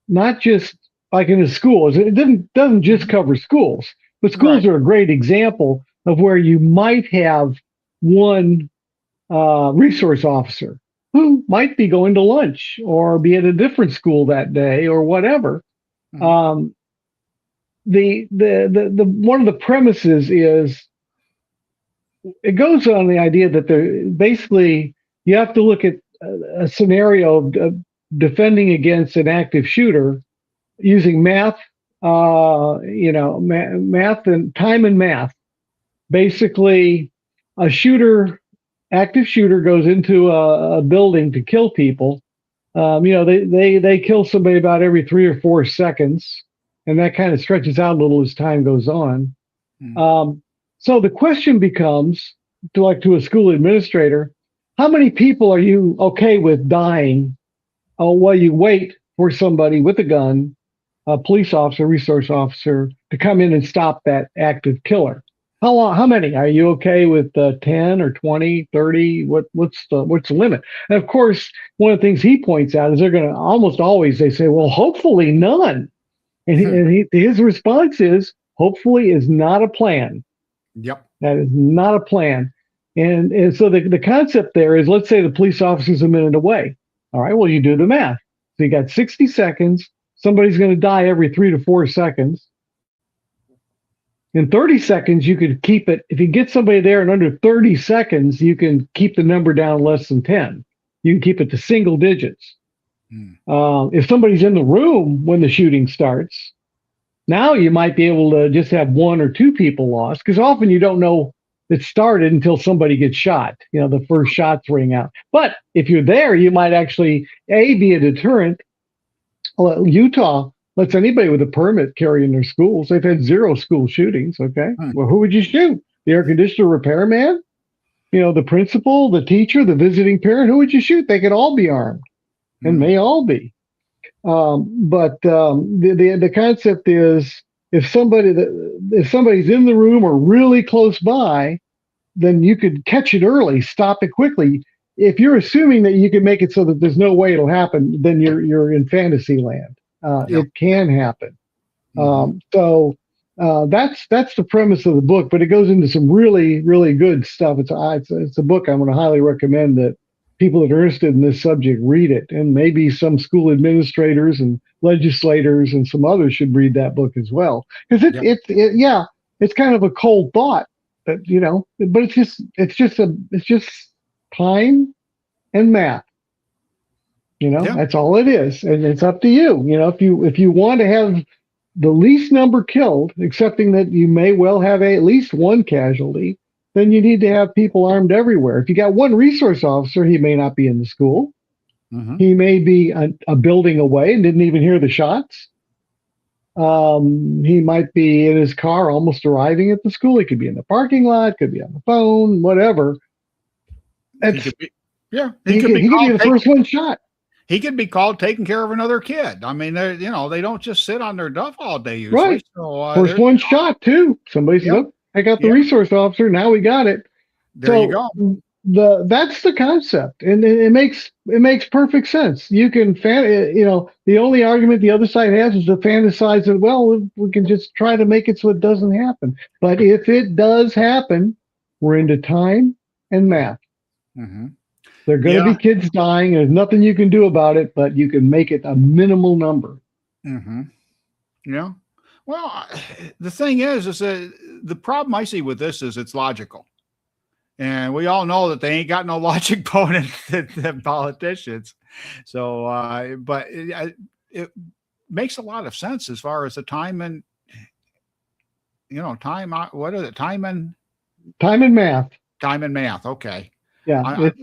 not just like in the schools. It doesn't just cover schools, but schools are a great example of where you might have one resource officer who might be going to lunch or be at a different school that day or whatever. Mm-hmm. The one of the premises is it goes on the idea that basically you have to look at a scenario of defending against an active shooter using math, math and time and math. Basically, active shooter goes into a building to kill people. They kill somebody about every 3 or 4 seconds, and that kind of stretches out a little as time goes on. Mm-hmm. So the question becomes, to a school administrator, how many people are you okay with dying while you wait for somebody with a gun, a police officer, resource officer, to come in and stop that active killer? How many? Are you okay with 10 or 20, 30? What's the limit? And of course, one of the things he points out is they're going to almost always, they say, well, hopefully none. And his response is, hopefully is not a plan. Yep. That is not a plan. And so the concept there is, let's say the police officer's a minute away. All right, well, you do the math. So you got 60 seconds. Somebody's going to die every 3 to 4 seconds. In 30 seconds, you could keep it. If you get somebody there in under 30 seconds, you can keep the number down less than 10. You can keep it to single digits. If somebody's in the room when the shooting starts, now you might be able to just have 1 or 2 people lost, because often you don't know it started until somebody gets shot. The first shots ring out. But if you're there, you might actually, be a deterrent. Utah lets anybody with a permit carry in their schools. They've had 0 school shootings. Okay. Well, who would you shoot? The air conditioner repairman? The principal, the teacher, the visiting parent? Who would you shoot? They could all be armed, and may all be. But the concept is, if somebody's in the room or really close by, then you could catch it early, stop it quickly. If you're assuming that you can make it so that there's no way it'll happen, then you're in fantasy land. It can happen. So that's the premise of the book, but it goes into some really, really good stuff. It's a book I'm going to highly recommend that people that are interested in this subject read it, and maybe some school administrators and legislators and some others should read that book as well, because it's kind of a cold thought, but it's just time and math. That's all it is. And it's up to you. If you want to have the least number killed, accepting that you may well have at least 1 casualty, then you need to have people armed everywhere. If you got 1 resource officer, he may not be in the school. Mm-hmm. He may be a building away and didn't even hear the shots. He might be in his car almost arriving at the school. He could be in the parking lot, could be on the phone, whatever. He could be the first one shot. He could be called taking care of another kid. I mean, they don't just sit on their duff all day usually. Right. So, first one shot too. Somebody said, I got the resource officer. Now we got it. There you go. That's the concept, and it makes perfect sense. You can the only argument the other side has is to fantasize that, well, we can just try to make it so it doesn't happen. But if it does happen, we're into time and math. Mm-hmm. There are going to be kids dying. There's nothing you can do about it, but you can make it a minimal number. Mm-hmm. Yeah. Well, the thing is that the problem I see with this is it's logical. And we all know that they ain't got no logic bone than politicians. So, but it makes a lot of sense as far as the time and what is it? Time and math. Time and math. Okay. Yeah, I, it's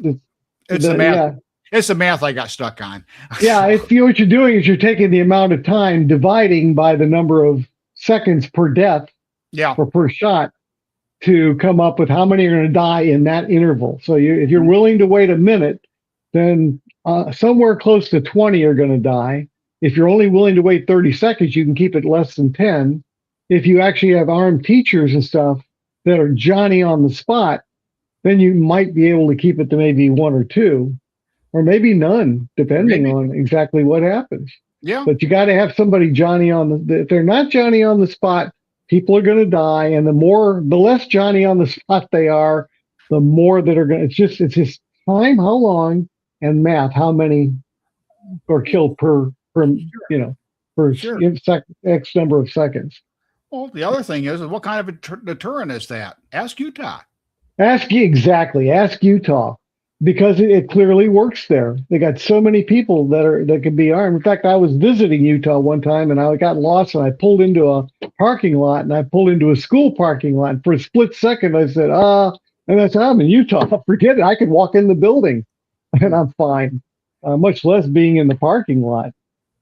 the the math. yeah. It's the math I got stuck on. Yeah, what you're doing is you're taking the amount of time dividing by the number of seconds per death Yeah. or per shot to come up with how many are going to die in that interval. So if you're willing to wait a minute, then somewhere close to 20 are going to die. If you're only willing to wait 30 seconds, you can keep it less than 10. If you actually have armed teachers and stuff that are Johnny on the spot, then you might be able to keep it to maybe 1 or 2, or maybe none, depending on exactly what happens. Yeah. But you got to have somebody Johnny on if they're not Johnny on the spot, people are going to die. And the less Johnny on the spot they are, the more that are going to, it's just time, how long, and math, how many are killed per Sure. X number of seconds. Well, the other thing is what kind of a deterrent is that? Ask Utah. Ask Utah, because it clearly works there. They got so many people that can be armed. In fact, I was visiting Utah one time and I got lost and I pulled into a parking lot and I pulled into a school parking lot. And for a split second, I said, and I said, I'm in Utah. Forget it. I could walk in the building and I'm fine. Much less being in the parking lot.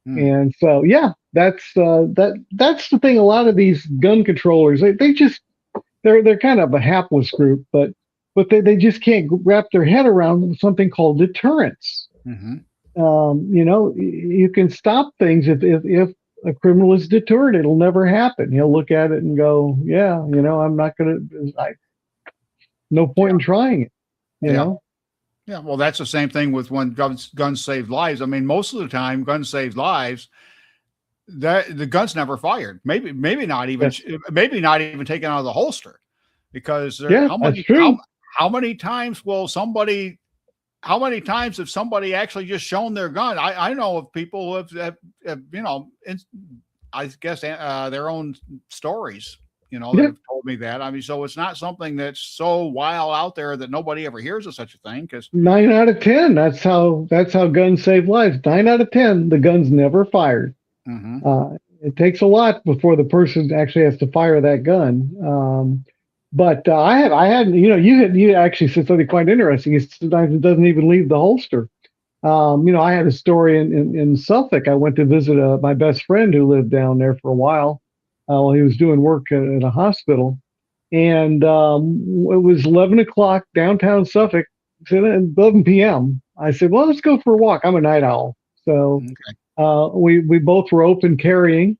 And so, yeah, that's the thing. A lot of these gun controllers, they're kind of a hapless group, but they just can't wrap their head around something called deterrence. You can stop things if a criminal is deterred. It'll never happen. He'll look at it and go, yeah, I'm not going to, no point in trying it, you know? Yeah, well, that's the same thing with when guns save lives. I mean, most of the time, guns save lives. The gun's never fired. Maybe not even taken out of the holster, because how many times have somebody actually just shown their gun? I know of people who have I guess their own stories. That have told me that. I mean, so it's not something that's so wild out there that nobody ever hears of such a thing. Because 9 out of 10, that's how guns save lives. 9 out of 10, the gun's never fired. It takes a lot before the person actually has to fire that gun. But you actually said something quite interesting. Sometimes it doesn't even leave the holster. I had a story in Suffolk. I went to visit my best friend who lived down there for a while. While he was doing work at a hospital, and it was 11 o'clock downtown Suffolk, 11 p.m. I said, well, let's go for a walk. I'm a night owl. So we both were open carrying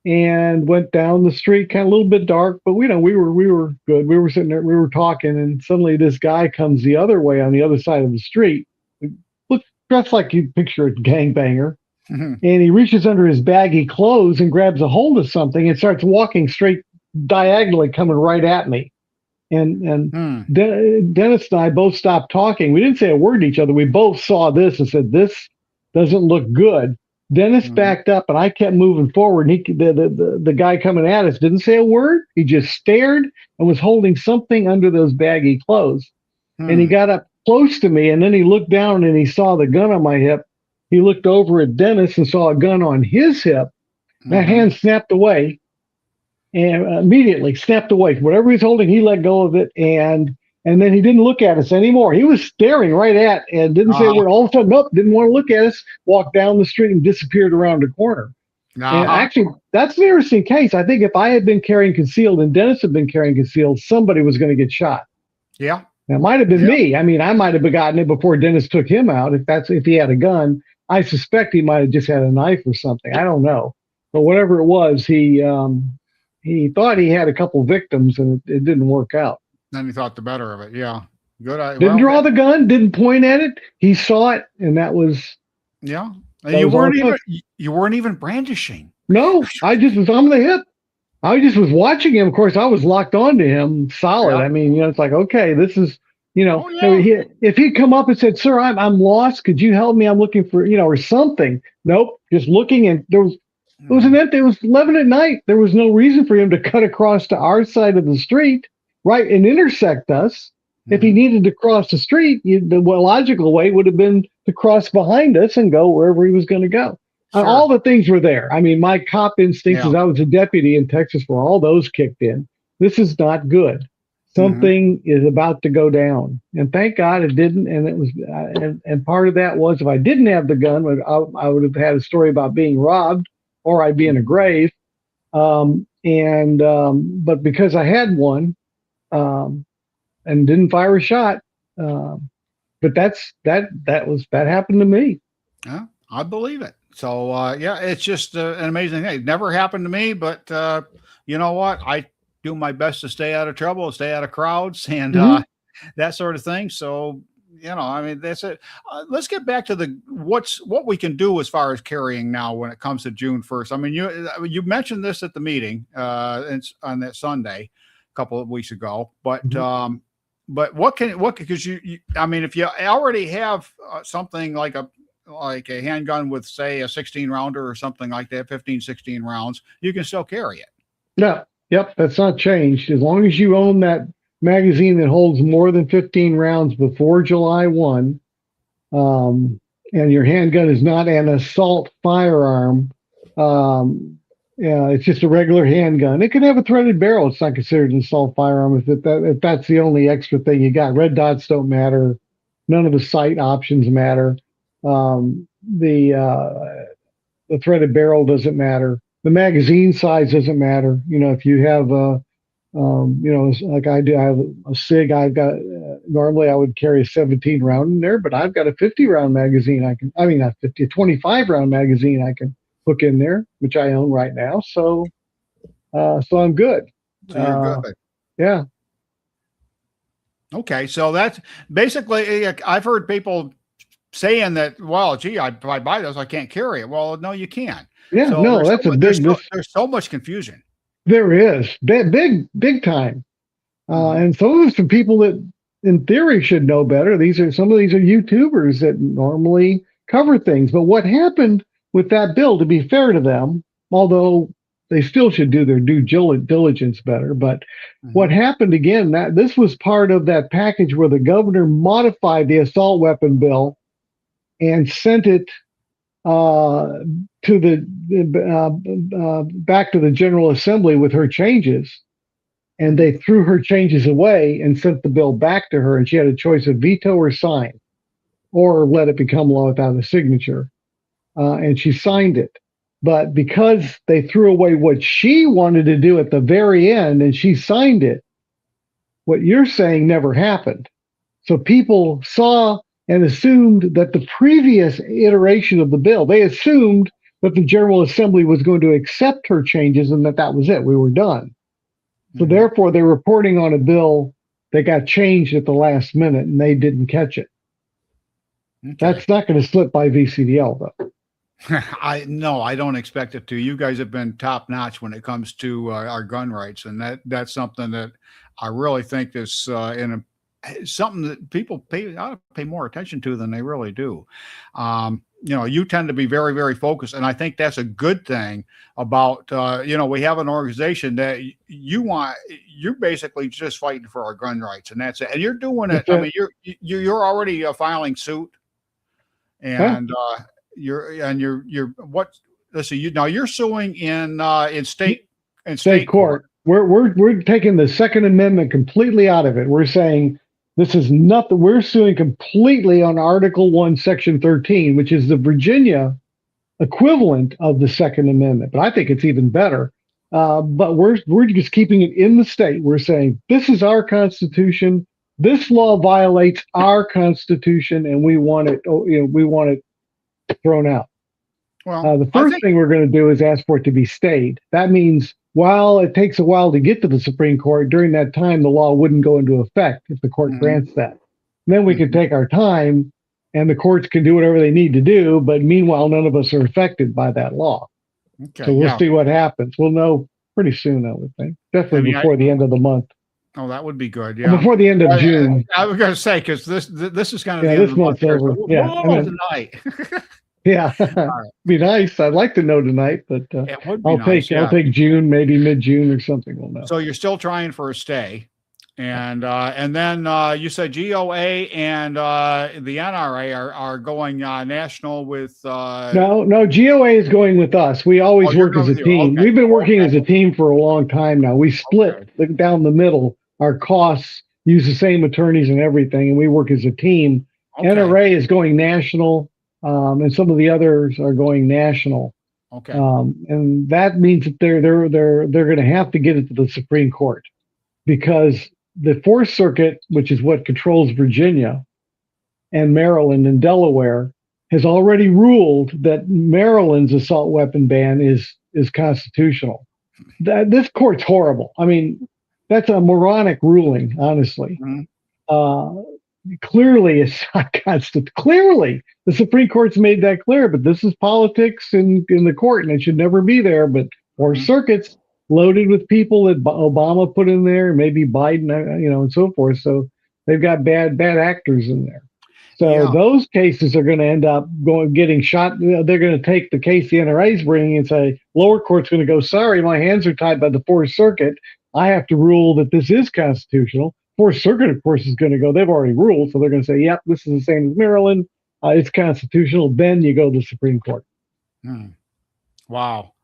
and went down the street, kind of a little bit dark, but we were good. We were sitting there, we were talking, and suddenly this guy comes the other way on the other side of the street. Looked dressed like you'd picture a gangbanger. And he reaches under his baggy clothes and grabs a hold of something and starts walking straight diagonally, coming right at me. And Dennis and I both stopped talking. We didn't say a word to each other. We both saw this and said, this doesn't look good. Dennis backed up and I kept moving forward. And the guy coming at us didn't say a word. He just stared and was holding something under those baggy clothes. And he got up close to me, and then he looked down and he saw the gun on my hip. He looked over at Dennis and saw a gun on his hip. That hand snapped away, and immediately snapped away. Whatever he was holding, he let go of it, and then he didn't look at us anymore. He was staring right at and didn't say a word. All of a sudden, nope, didn't want to look at us, walked down the street and disappeared around a corner. And actually, that's an interesting case. I think if I had been carrying concealed and Dennis had been carrying concealed, somebody was going to get shot. Yeah. It might have been me. I mean, I might have gotten it before Dennis took him out. If he had a gun, I suspect he might have just had a knife or something. I don't know, but whatever it was, he thought he had a couple victims, and it didn't work out. Then he thought the better of it. Yeah, good. Didn't draw the gun, didn't point at it. He saw it, and that was And you weren't even brandishing. No, I just was on the hip. I just was watching him. Of course, I was locked onto him solid. Yeah. I mean, it's like, okay, this is, if he'd come up and said, sir, I'm lost. Could you help me? I'm looking for, or something. Nope. Just looking, and it was 11 at night. There was no reason for him to cut across to our side of the street, right, and intersect us. If he needed to cross the street, the logical way would have been to cross behind us and go wherever he was going to go. All the things were there. I mean, my cop instincts as I was a deputy in Texas were all those kicked in. This is not good. Something is about to go down, and thank God it didn't. And it was, and part of that was if I didn't have the gun, I would have had a story about being robbed, or I'd be in a grave. But because I had one, and didn't fire a shot, but that happened to me. Yeah, I believe it. So yeah, it's just an amazing thing. It never happened to me, but you know what? I do my best to stay out of trouble, stay out of crowds, and that sort of thing. So you know, I mean, that's it. Let's get back to what we can do as far as carrying now when it comes to June 1st. I mean, you mentioned this at the meeting on that Sunday a couple of weeks ago, but because I mean, if you already have something like a handgun with, say, a 16 rounder or something like that, 15, 16 rounds, you can still carry it. Yeah. Yep. That's not changed. As long as you own that magazine that holds more than 15 rounds before July 1, and your handgun is not an assault firearm, it's just a regular handgun. It can have a threaded barrel. It's not considered an assault firearm if that's the only extra thing you got. Red dots don't matter. None of the sight options matter. The threaded barrel doesn't matter. The magazine size doesn't matter. You know, if you have like I do, I have a SIG. I've got normally I would carry a 17 round in there, but I've got a 50 round magazine. Not 50, a 25 round magazine I can hook in there, which I own right now. So I'm good. So you're good. Yeah. Okay, so that's basically. I've heard people saying that, well, gee, if I buy those, I can't carry it. Well, no, you can. Yeah, so no, that's there's so much confusion. There is big time. And some of it's from people that in theory should know better. Some of these are YouTubers that normally cover things. But what happened with that bill, to be fair to them, although they still should do their due diligence better, but what happened again, that this was part of that package where the governor modified the assault weapon bill and sent it to back to the General Assembly with her changes, and they threw her changes away and sent the bill back to her, and she had a choice of veto or sign, or let it become law without a signature, and she signed it. But because they threw away what she wanted to do at the very end and she signed it, what you're saying never happened. So people saw and assumed that the previous iteration of the bill, they assumed that the General Assembly was going to accept her changes and that was it. We were done. So therefore, they're reporting on a bill that got changed at the last minute and they didn't catch it. Okay. That's not going to slip by VCDL, though. I don't expect it to. You guys have been top notch when it comes to our gun rights, and that's something that I really think is something that people ought to pay more attention to than they really do. You tend to be very, very focused, and I think that's a good thing about we have an organization that you're basically just fighting for our gun rights, and that's it. And you're doing it. I mean, you're already filing suit, and let's see, you're suing in state court. We're taking the Second Amendment completely out of it. We're saying this is nothing. We're suing completely on Article 1, Section 13, which is the Virginia equivalent of the Second Amendment. But I think it's even better. But we're just keeping it in the state. We're saying this is our Constitution. This law violates our Constitution, and we want it. We want it thrown out. Well, the first thing we're going to do is ask for it to be stayed. That means while it takes a while to get to the Supreme Court, during that time, the law wouldn't go into effect if the court grants that. And then we can take our time and the courts can do whatever they need to do. But meanwhile, none of us are affected by that law. Okay, so we'll see what happens. We'll know pretty soon, I would think. Definitely before the end of the month. Oh, that would be good. Yeah, before the end of June. I was going to say, because this is kind of the end of the month. Over. Tonight. Yeah, be nice. I'd like to know tonight, but I'll take June, maybe mid-June or something. We'll know. So you're still trying for a stay. And then you said GOA and the NRA are going national with. No, GOA is going with us. We always You're work as going a with you. team. Okay. We've been working as a team for a long time now. We split Okay. down the middle. Our costs use the same attorneys and everything, and we work as a team. Okay. NRA is going national, and some of the others are going national. Okay. And that means that they're going to have to get it to the Supreme Court, because the Fourth Circuit, which is what controls Virginia and Maryland and Delaware, has already ruled that Maryland's assault weapon ban is constitutional. This court's horrible. I mean, that's a moronic ruling, honestly. Mm-hmm. Clearly, it's not constitutional. Clearly, the Supreme Court's made that clear, but this is politics in the court, and it should never be there. But Fourth Circuit's loaded with people that Obama put in there, maybe Biden, and so forth. So they've got bad actors in there. So those cases are going to end up getting shot. They're going to take the case the NRA is bringing and say, lower court's going to go, sorry, my hands are tied by the Fourth Circuit. I have to rule that this is constitutional. Fourth Circuit, of course, is going to go, they've already ruled, so they're going to say, yep, this is the same as Maryland. It's constitutional. Then you go to the Supreme Court. Wow.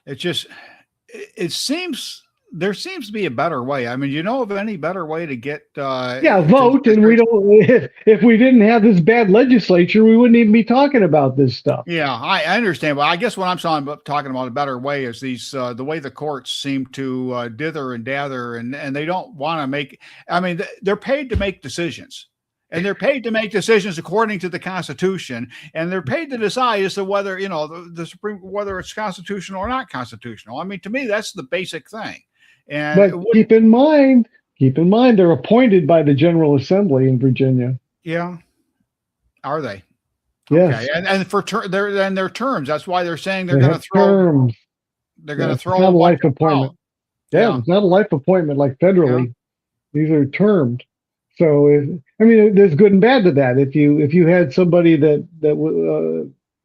It seems there seems to be a better way. I mean, you know of any better way to get vote, and we don't. If we didn't have this bad legislature, we wouldn't even be talking about this stuff. Yeah, I understand, but I guess what I'm talking about a better way is these the way the courts seem to dither and dather, and they don't want to make. I mean, they're paid to make decisions. And they're paid to make decisions according to the Constitution, and they're paid to decide as to whether, the Supreme, whether it's constitutional or not constitutional. I mean, to me, that's the basic thing. But keep in mind, they're appointed by the General Assembly in Virginia. Yeah, are they? Yes. Okay. And for their terms. That's why they're saying they're going to throw terms. They're going to throw a life appointment. Yeah, it's not a life appointment like federally. Yeah. These are termed. So, there's good and bad to that. If you had somebody that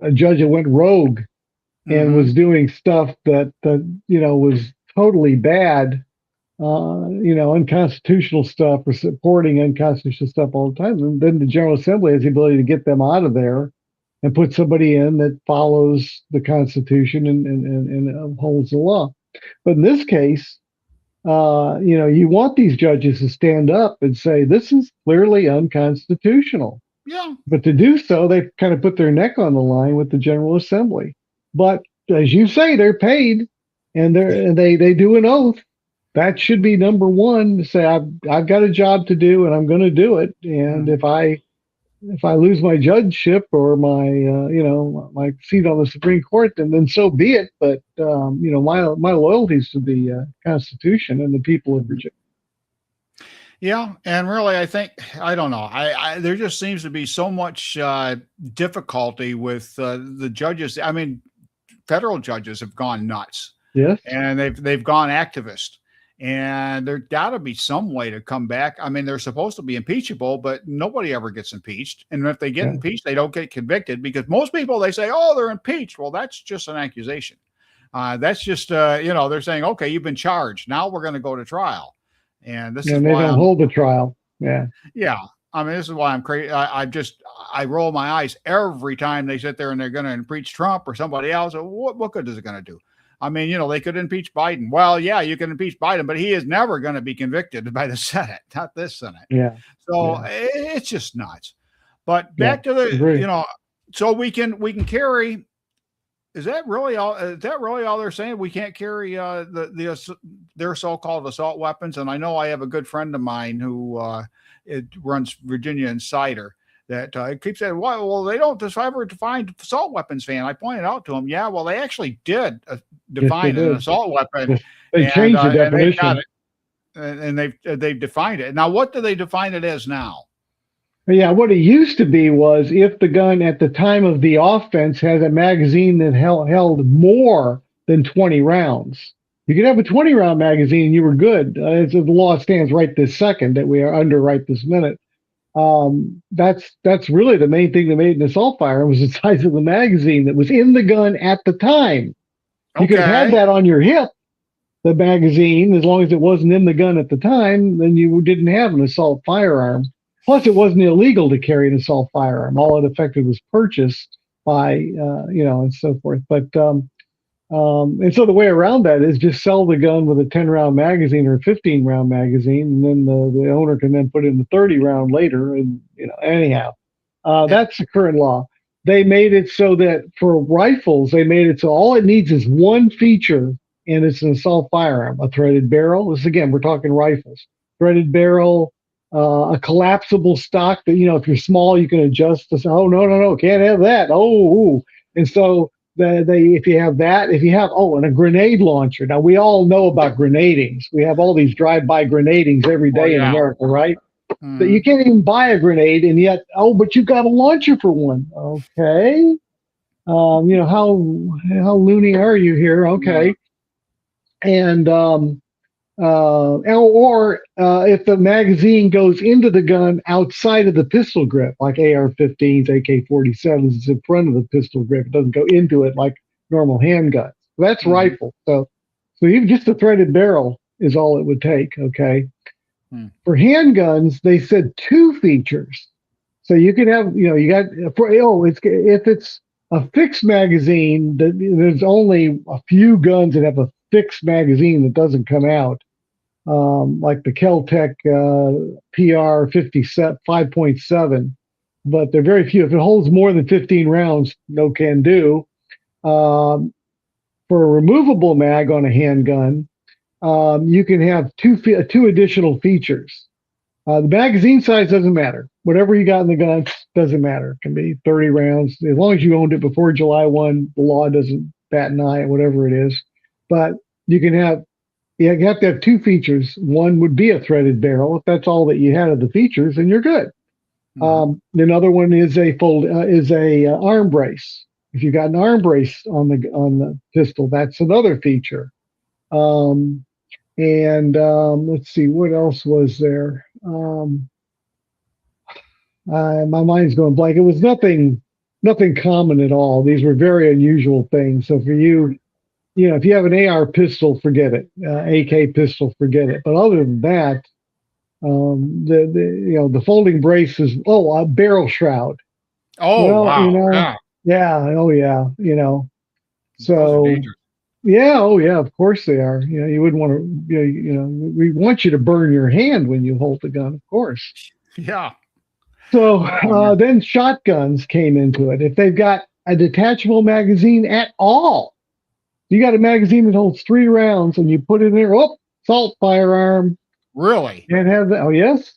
a judge that went rogue and was doing stuff that was totally bad, unconstitutional stuff, or supporting unconstitutional stuff all the time, and then the General Assembly has the ability to get them out of there and put somebody in that follows the Constitution and upholds the law. But in this case, you want these judges to stand up and say, this is clearly unconstitutional. Yeah. But to do so, they kind of put their neck on the line with the General Assembly. But as you say, they're paid, and they do an oath. That should be number one, to say, I've got a job to do, and I'm going to do it. And if I lose my judgeship or my my seat on the Supreme Court, then so be it. But my loyalties to the Constitution and the people of Virginia. Yeah, and really, I don't know. There just seems to be so much difficulty with the judges. I mean, federal judges have gone nuts. Yes, and they've gone activist. And there got to be some way to come back. I mean, they're supposed to be impeachable, but nobody ever gets impeached. And if they get impeached, they don't get convicted, because most people, they say, oh, they're impeached. Well, that's just an accusation. That's just, they're saying, okay, you've been charged. Now we're going to go to trial. And this is why they don't hold the trial. Yeah. Yeah. I mean, this is why I'm crazy. I roll my eyes every time they sit there and they're going to impeach Trump or somebody else. What good is it going to do? I mean, they could impeach Biden. Well, yeah, you can impeach Biden, but he is never going to be convicted by the Senate, not this Senate. Yeah. So it's just nuts. But back to the, so we can carry. Is that really all? Is that really all they're saying? We can't carry their so-called assault weapons. And I know I have a good friend of mine who runs Virginia Insider, that keeps saying, well, they don't ever define assault weapons fan. I pointed out to him, well, they actually did define an assault weapon. They changed the definition. And they've defined it. Now, what do they define it as now? Yeah, what it used to be was, if the gun at the time of the offense has a magazine that held more than 20 rounds. You could have a 20-round magazine, you were good. The law stands right this second, that we are under right this minute. That's really the main thing that made an assault firearm, was the size of the magazine that was in the gun at the time. You could have had that on your hip, the magazine, as long as it wasn't in the gun at the time, then you didn't have an assault firearm. Plus, it wasn't illegal to carry an assault firearm. All it affected was purchase by, and so forth. But and so the way around that is just sell the gun with a 10-round magazine or a 15-round magazine, and then the owner can then put in the 30-round later. And anyhow, that's the current law. They made it so that for rifles, they made it so all it needs is one feature, and it's an assault firearm: a threaded barrel. This again, we're talking rifles. Threaded barrel, a collapsible stock that if you're small, you can adjust. To say, oh no, can't have that. Oh, and so. If you have that, and a grenade launcher. Now we all know about grenadings. We have all these drive-by grenadings every day in America, right? Mm. But you can't even buy a grenade, and yet, but you got a launcher for one. Okay, how loony are you here? Okay, and if the magazine goes into the gun outside of the pistol grip, like AR-15s, AK-47s, it's in front of the pistol grip. It doesn't go into it like normal handguns. So that's rifle. So even just a threaded barrel is all it would take. Okay. For handguns, they said 2 features. So you could have, if it's a fixed magazine, there's only a few guns that have a fixed magazine that doesn't come out. Like the Kel-Tec PR 5.7, but they're very few. If it holds more than 15 rounds, no can do. For a removable mag on a handgun, you can have two additional features. The magazine size doesn't matter. Whatever you got in the gun doesn't matter. It can be 30 rounds. As long as you owned it before July 1, the law doesn't bat an eye at whatever it is. But you have to have 2 features. One would be a threaded barrel. If that's all that you had of the features, then you're good. Another one is a arm brace. If you got an arm brace on the pistol, that's another feature. Let's see, what else was there? My mind's going blank. It was nothing common at all. These were very unusual things. So for you, if you have an AR pistol, forget it. AK pistol, forget it. But other than that, the folding brace is a barrel shroud. Oh, wow. Yeah. Oh yeah. So those are dangerous. yeah. Oh yeah. Of course they are. You wouldn't want to. We want you to burn your hand when you hold the gun, of course. Yeah. So then shotguns came into it. If they've got a detachable magazine at all. You got a magazine that holds 3 rounds, and you put it in there. Oh, assault firearm. Really? Can't have that. Oh, yes.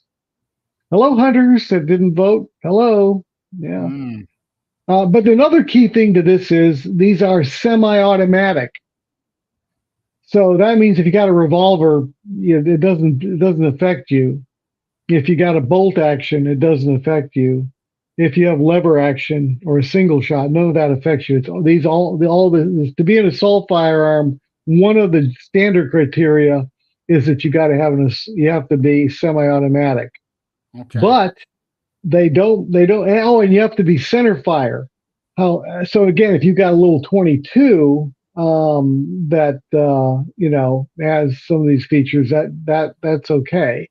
Hello, hunters that didn't vote. Hello. Yeah. But another key thing to this is these are semi-automatic. So that means if you got a revolver, it doesn't affect you. If you got a bolt action, it doesn't affect you. If you have lever action or a single shot, none of that affects you. It's to be an assault firearm. One of the standard criteria is that you have to be semi-automatic. Okay. But they don't. Oh, and you have to be center fire. So again, if you've got a little 22 that has some of these features, that's okay.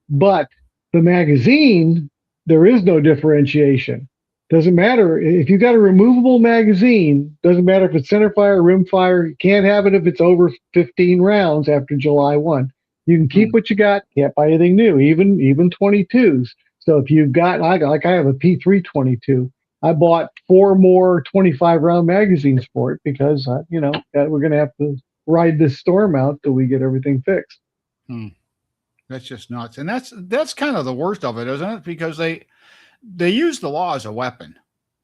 But the magazine, there is no differentiation. Doesn't matter if you got a removable magazine. Doesn't matter if it's center fire, rim fire. You can't have it if it's over 15 rounds after July 1. You can keep what you got. Can't buy anything new, even 22s. So if you've got, I have a P3 22. I bought 4 more 25-round magazines for it because we're going to have to ride this storm out till we get everything fixed. That's just nuts. And that's kind of the worst of it, isn't it? Because they use the law as a weapon.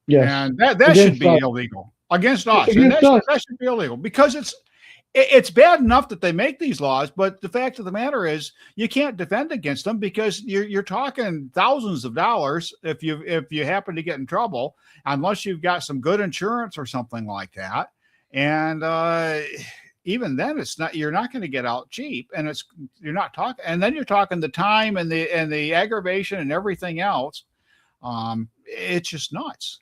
Yes. And that should be illegal. Against us. That should be illegal because it's bad enough that they make these laws, but the fact of the matter is you can't defend against them because you're talking thousands of dollars if you happen to get in trouble, unless you've got some good insurance or something like that. And even then, you're not going to get out cheap, and you're not talking, and then you're talking the time and the aggravation and everything else. It's just nuts.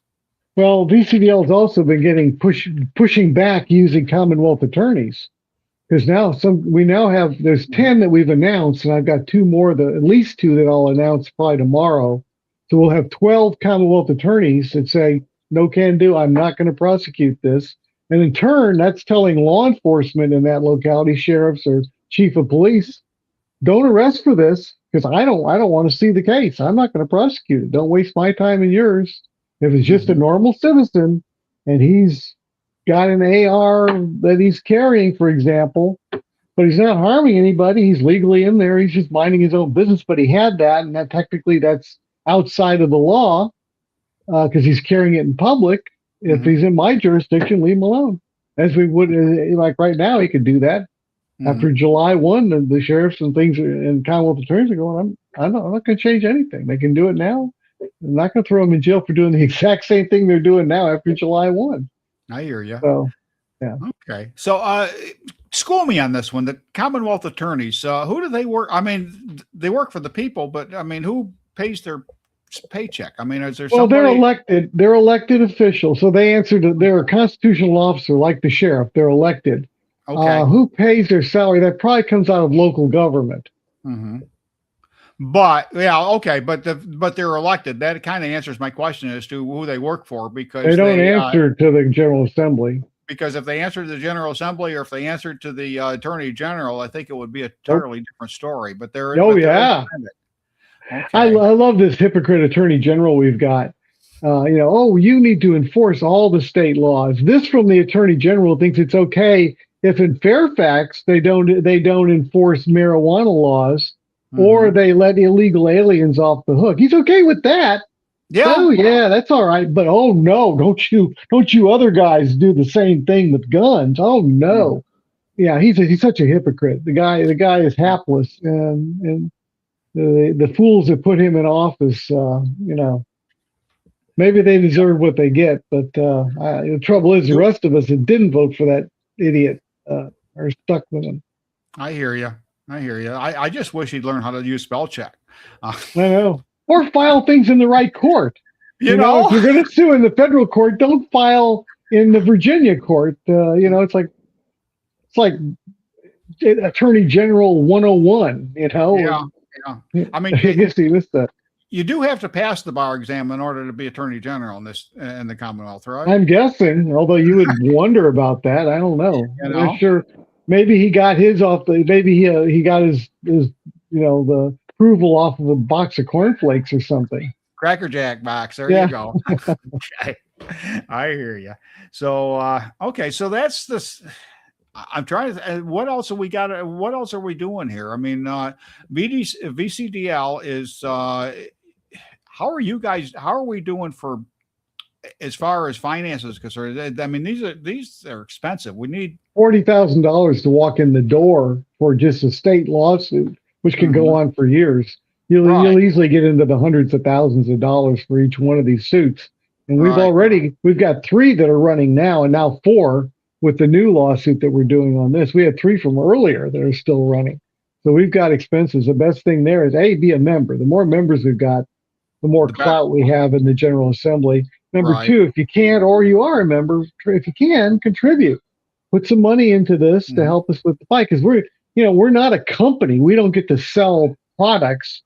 Well, VCDL has also been pushing back using Commonwealth attorneys Because we now have, there's 10 that we've announced, and I've got two more, at least two that I'll announce probably tomorrow. So we'll have 12 Commonwealth attorneys that say, no can do, I'm not going to prosecute this. And in turn, that's telling law enforcement in that locality, sheriffs or chief of police, don't arrest for this because I don't want to see the case. I'm not going to prosecute it. Don't waste my time and yours. If it's just a normal citizen and he's got an AR that he's carrying, for example, but he's not harming anybody, he's legally in there, he's just minding his own business, but he had that, and that technically that's outside of the law because he's carrying it in public. If he's in my jurisdiction, leave him alone. As we would, like right now, he could do that. After July 1, the sheriffs and things and Commonwealth attorneys are going, I'm not going to change anything. They can do it now. I'm not going to throw them in jail for doing the exact same thing they're doing now after July 1. I hear you. So, yeah. Okay. So, school me on this one. The Commonwealth attorneys, who do they work? I mean, they work for the people, but I mean, who pays their paycheck? I mean, is there somebody? They're elected. They're elected officials. So they answer to, they're a constitutional officer like the sheriff. They're elected. Okay. Who pays their salary? That probably comes out of local government. But yeah, okay, but they're elected. That kind of answers my question as to who they work for, because they don't answer to the General Assembly. Because if they answer to the General Assembly or if they answer to the Attorney General, I think it would be a totally different story. But they're yeah. Okay. I love this hypocrite Attorney General we've got. You need to enforce all the state laws. This from the Attorney General thinks it's okay if in Fairfax they don't enforce marijuana laws or they let illegal aliens off the hook. He's okay with that. Yeah. Oh yeah, that's all right. But oh no, don't you other guys do the same thing with guns? Oh no. Yeah, he's such a hypocrite. The guy is hapless, and the fools that put him in office, maybe they deserve what they get, but the trouble is the rest of us that didn't vote for that idiot are stuck with him. I hear you. I just wish he'd learn how to use spell check. I know. Or file things in the right court. You know, if you're going to sue in the federal court, don't file in the Virginia court. It's like Attorney General 101, Yeah. I mean, I guess he missed that. You do have to pass the bar exam in order to be Attorney General in the Commonwealth, right? I'm guessing, although you would wonder about that. I don't know. I'm not sure. Maybe he got his off he got his the approval off of a box of cornflakes or something. Cracker Jack box. There you go. Okay. I hear you. So, okay. So that's this. I'm trying to, what else have we got? What else are we doing here? I mean, VCDL is, how are you guys, how are we doing for, as far as finances concerned? I mean, these are expensive. We need $40,000 to walk in the door for just a state lawsuit, which can go on for years. You'll easily get into the hundreds of thousands of dollars for each one of these suits. And we've got 3 that are running now, and now 4 with the new lawsuit that we're doing on this. We had 3 from earlier that are still running. So we've got expenses. The best thing there is be a member. The more members we've got, the more clout we have in the General Assembly. Number 2, if you can't, or you are a member, if you can, contribute. Put some money into this to help us with the fight. Because we're not a company. We don't get to sell products.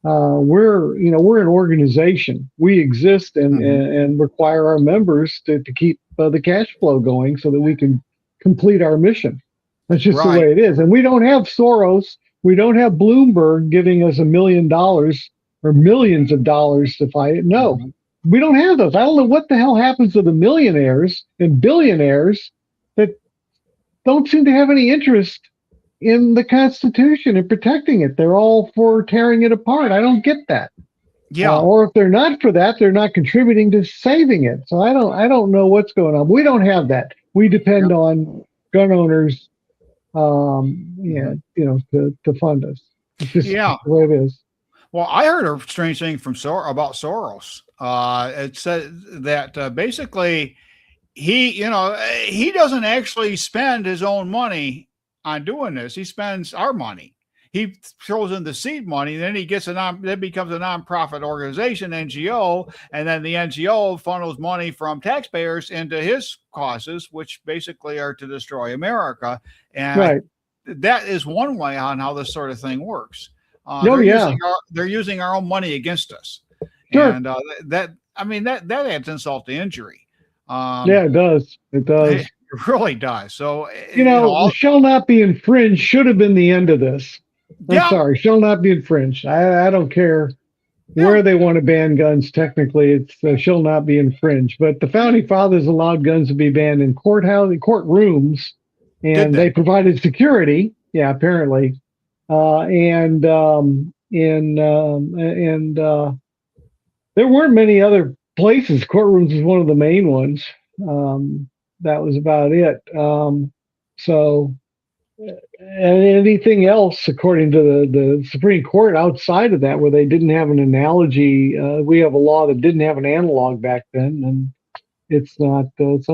We're an organization. We exist and require our members to keep the cash flow going so that we can complete our mission. That's just the way it is. And we don't have Soros. We don't have Bloomberg giving us $1 million or millions of dollars to fight it. No, we don't have those. I don't know what the hell happens to the millionaires and billionaires that don't seem to have any interest in the Constitution and protecting it. They're all for tearing it apart. I don't get that. Yeah. Or if they're not for that, they're not contributing to saving it. So I don't know what's going on. We don't have that. We depend on gun owners, to fund us. It's just the way it is. Well, I heard a strange thing about Soros. It said that basically he doesn't actually spend his own money on doing this. He spends our money. He throws in the seed money, and then he gets then becomes a nonprofit organization, NGO, and then the NGO funnels money from taxpayers into his causes, which basically are to destroy America. And that is one way on how this sort of thing works. Oh yeah, They're using our own money against us, sure. and that I mean that adds insult to injury. Yeah, it does. It does. It really does. So You know, shall not be infringed should have been the end of this. I'm yeah, sorry, shall not be infringed. I don't care yeah, where they want to ban guns. Technically, it's shall not be infringed. But the founding fathers allowed guns to be banned in courtrooms, did and they? they provided security. Yeah, apparently, and there weren't many other places. Courtrooms was one of the main ones. That was about it. So, and anything else, according to the Supreme Court, outside of that, where they didn't have an analogy, we have a law that didn't have an analog back then, and it's not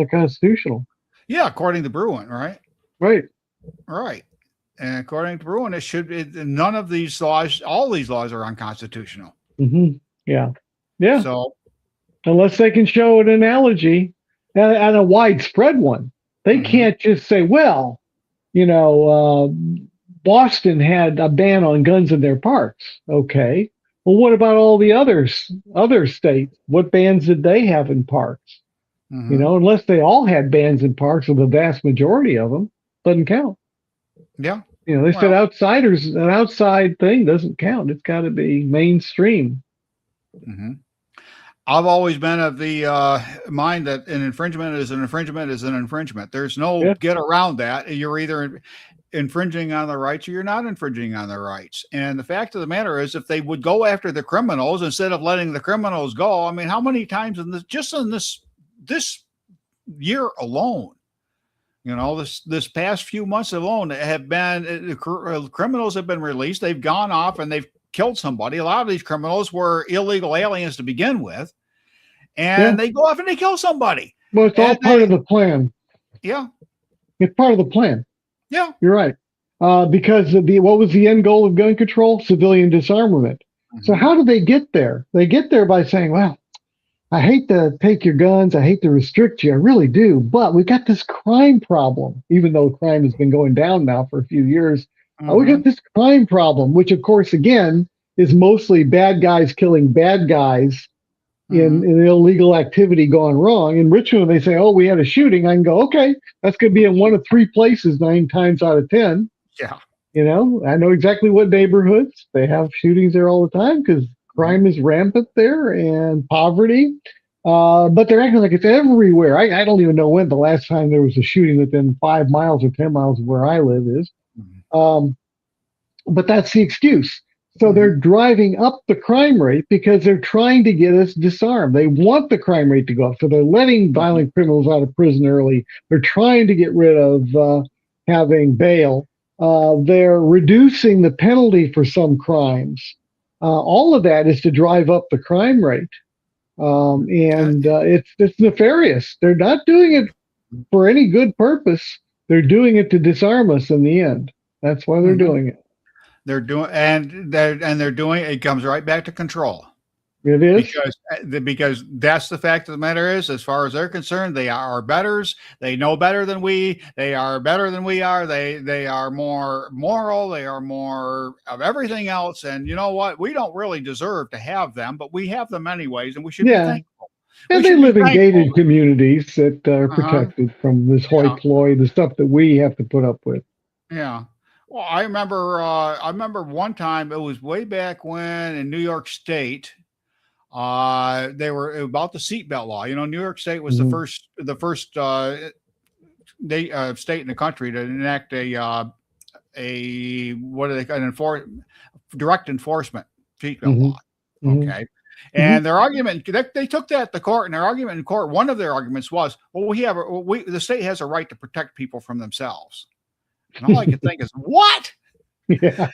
constitutional. Yeah, according to Bruin, right? Right. Right. And according to Bruin, none of these laws, all these laws are unconstitutional. Yeah. Yeah. So Unless they can show an analogy and a widespread one, they can't just say, well, Boston had a ban on guns in their parks. Okay. Well, what about all the other states? What bans did they have in parks? Unless they all had bans in parks, or the vast majority of them, doesn't count. yeah. They said an outside thing doesn't count. It's got to be mainstream. I've always been of the mind that an infringement is an infringement is an infringement. There's no get around that. You're either infringing on the rights or you're not infringing on the rights. And the fact of the matter is, if they would go after the criminals instead of letting the criminals go, I mean, how many times in this year alone, this past few months alone have been criminals have been released. They've gone off and they've killed somebody. A lot of these criminals were illegal aliens to begin with, and they go off and they kill somebody. Well, it's all part of the plan. Yeah. It's part of the plan. Yeah. You're right. Because what was the end goal of gun control? Civilian disarmament. So how do they get there? They get there by saying, well, I hate to take your guns. I hate to restrict you. I really do. But we've got this crime problem, even though crime has been going down now for a few years. We got this crime problem, which, of course, again, is mostly bad guys killing bad guys in illegal activity gone wrong. In Richmond, they say, oh, we had a shooting. I can go, okay, that's going to be in one of three places 9 times out of 10. Yeah. I know exactly what neighborhoods. They have shootings there all the time because crime is rampant there and poverty. But they're acting like it's everywhere. I don't even know when the last time there was a shooting within 5 miles or 10 miles of where I live is. But that's the excuse. So they're driving up the crime rate because they're trying to get us disarmed. They want the crime rate to go up. So they're letting violent criminals out of prison early. They're trying to get rid of having bail. They're reducing the penalty for some crimes. All of that is to drive up the crime rate. It's nefarious. They're not doing it for any good purpose. They're doing it to disarm us in the end. That's why they're doing it. They're doing, and they're doing it comes right back to control. It is because that's the fact of the matter is, as far as they're concerned, they are our betters. They know better than we. They are better than we are. They are more moral. They are more of everything else. And you know what? We don't really deserve to have them, but we have them anyways, and we should be thankful. And they live in gated communities that are protected from this hoi polloi, the stuff that we have to put up with. Yeah. Well, I remember one time, it was way back when in New York State, they were about the seatbelt law. New York State was the first state in the country to enact a what do they call it, direct enforcement seatbelt law. Okay. And their argument, they took that to court, and their argument in court, one of their arguments was, well, the state has a right to protect people from themselves. And all I could think is, what? Yeah.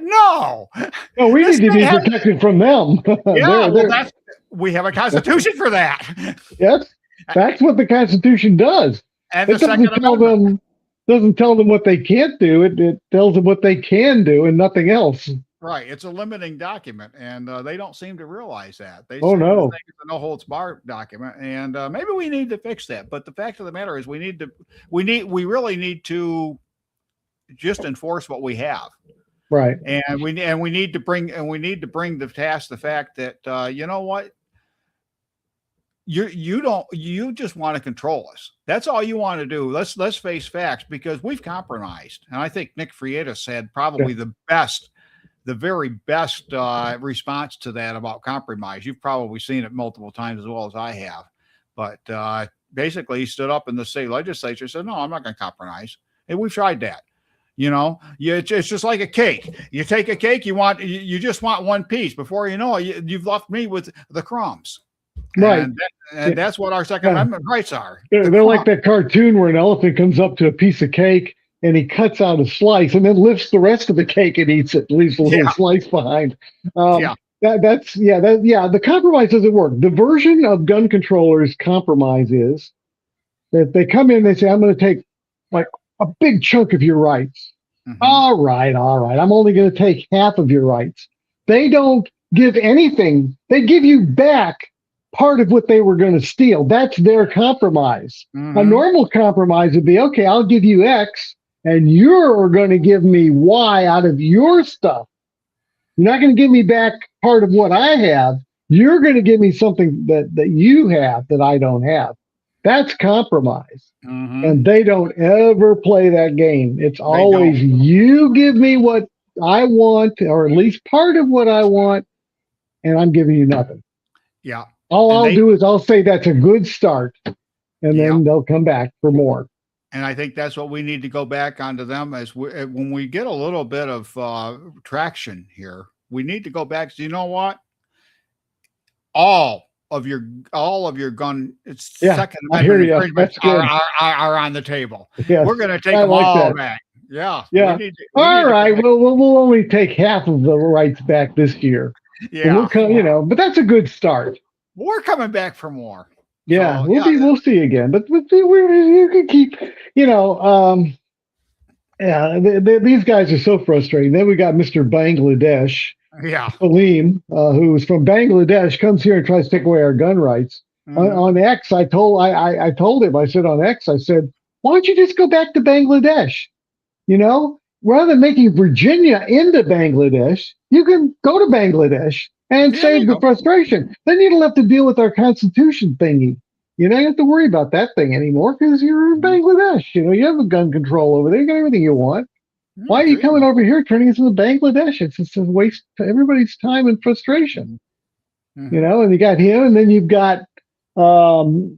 No. No, we need to be protected from them. Yeah, we have a constitution for that. Yes, that's what the Constitution does. And it doesn't tell them what they can't do. It tells them what they can do and nothing else. Right. It's a limiting document, and they don't seem to realize that. They think it's a no holds barred document, and maybe we need to fix that. But the fact of the matter is, we really need to just enforce what we have. Right. And we need to bring the task the fact that you know what, you just want to control us. That's all you want to do. Let's face facts, because we've compromised. And I think Nick Freitas said probably the very best response to that about compromise. You've probably seen it multiple times as well as I have. But basically, he stood up in the state legislature and said, no, I'm not going to compromise. And we've tried that. It's just like a cake. You take a cake, you just want one piece. Before you know it, you've left me with the crumbs. Right. And that's what our Second Amendment rights are. They're like that cartoon where an elephant comes up to a piece of cake and he cuts out a slice and then lifts the rest of the cake and eats it, leaves a little slice behind. The compromise doesn't work. The version of gun controllers compromise is that they come in, they say, I'm going to take like a big chunk of your rights. Mm-hmm. All right. I'm only going to take half of your rights. They don't give anything. They give you back part of what they were going to steal. That's their compromise. Mm-hmm. A normal compromise would be, okay, I'll give you X and you're going to give me Y out of your stuff. You're not going to give me back part of what I have. You're going to give me something that you have that I don't have. That's compromise. Mm-hmm. And they don't ever play that game. It's always you give me what I want, or at least part of what I want, and I'm giving you nothing. Yeah. All I'll do is I'll say that's a good start, and then they'll come back for more. And I think that's what we need to go back onto them when we get a little bit of traction here. We need to go back. So you know what? All of your gun, Second Amendment are on the table. Yes. We're going to take them all back. Yeah. Yeah. All right. We'll only take half of the rights back this year. Yeah. But that's a good start. We're coming back for more. Yeah, so, we'll see again. But you can keep, these guys are so frustrating. Then we got Mr. Bangladesh, Salim, who's from Bangladesh, comes here and tries to take away our gun rights. Mm-hmm. On X, I told him, I said on X, I said, why don't you just go back to Bangladesh? Rather than making Virginia into Bangladesh, you can go to Bangladesh and save the frustration. Then you don't have to deal with our constitution thingy. You don't have to worry about that thing anymore because you're in Bangladesh. You have a gun control over there. You got everything you want. Why are you coming over here turning us into Bangladesh? It's just a waste of everybody's time and frustration. Mm-hmm. And you got him, and then you've got Suravel,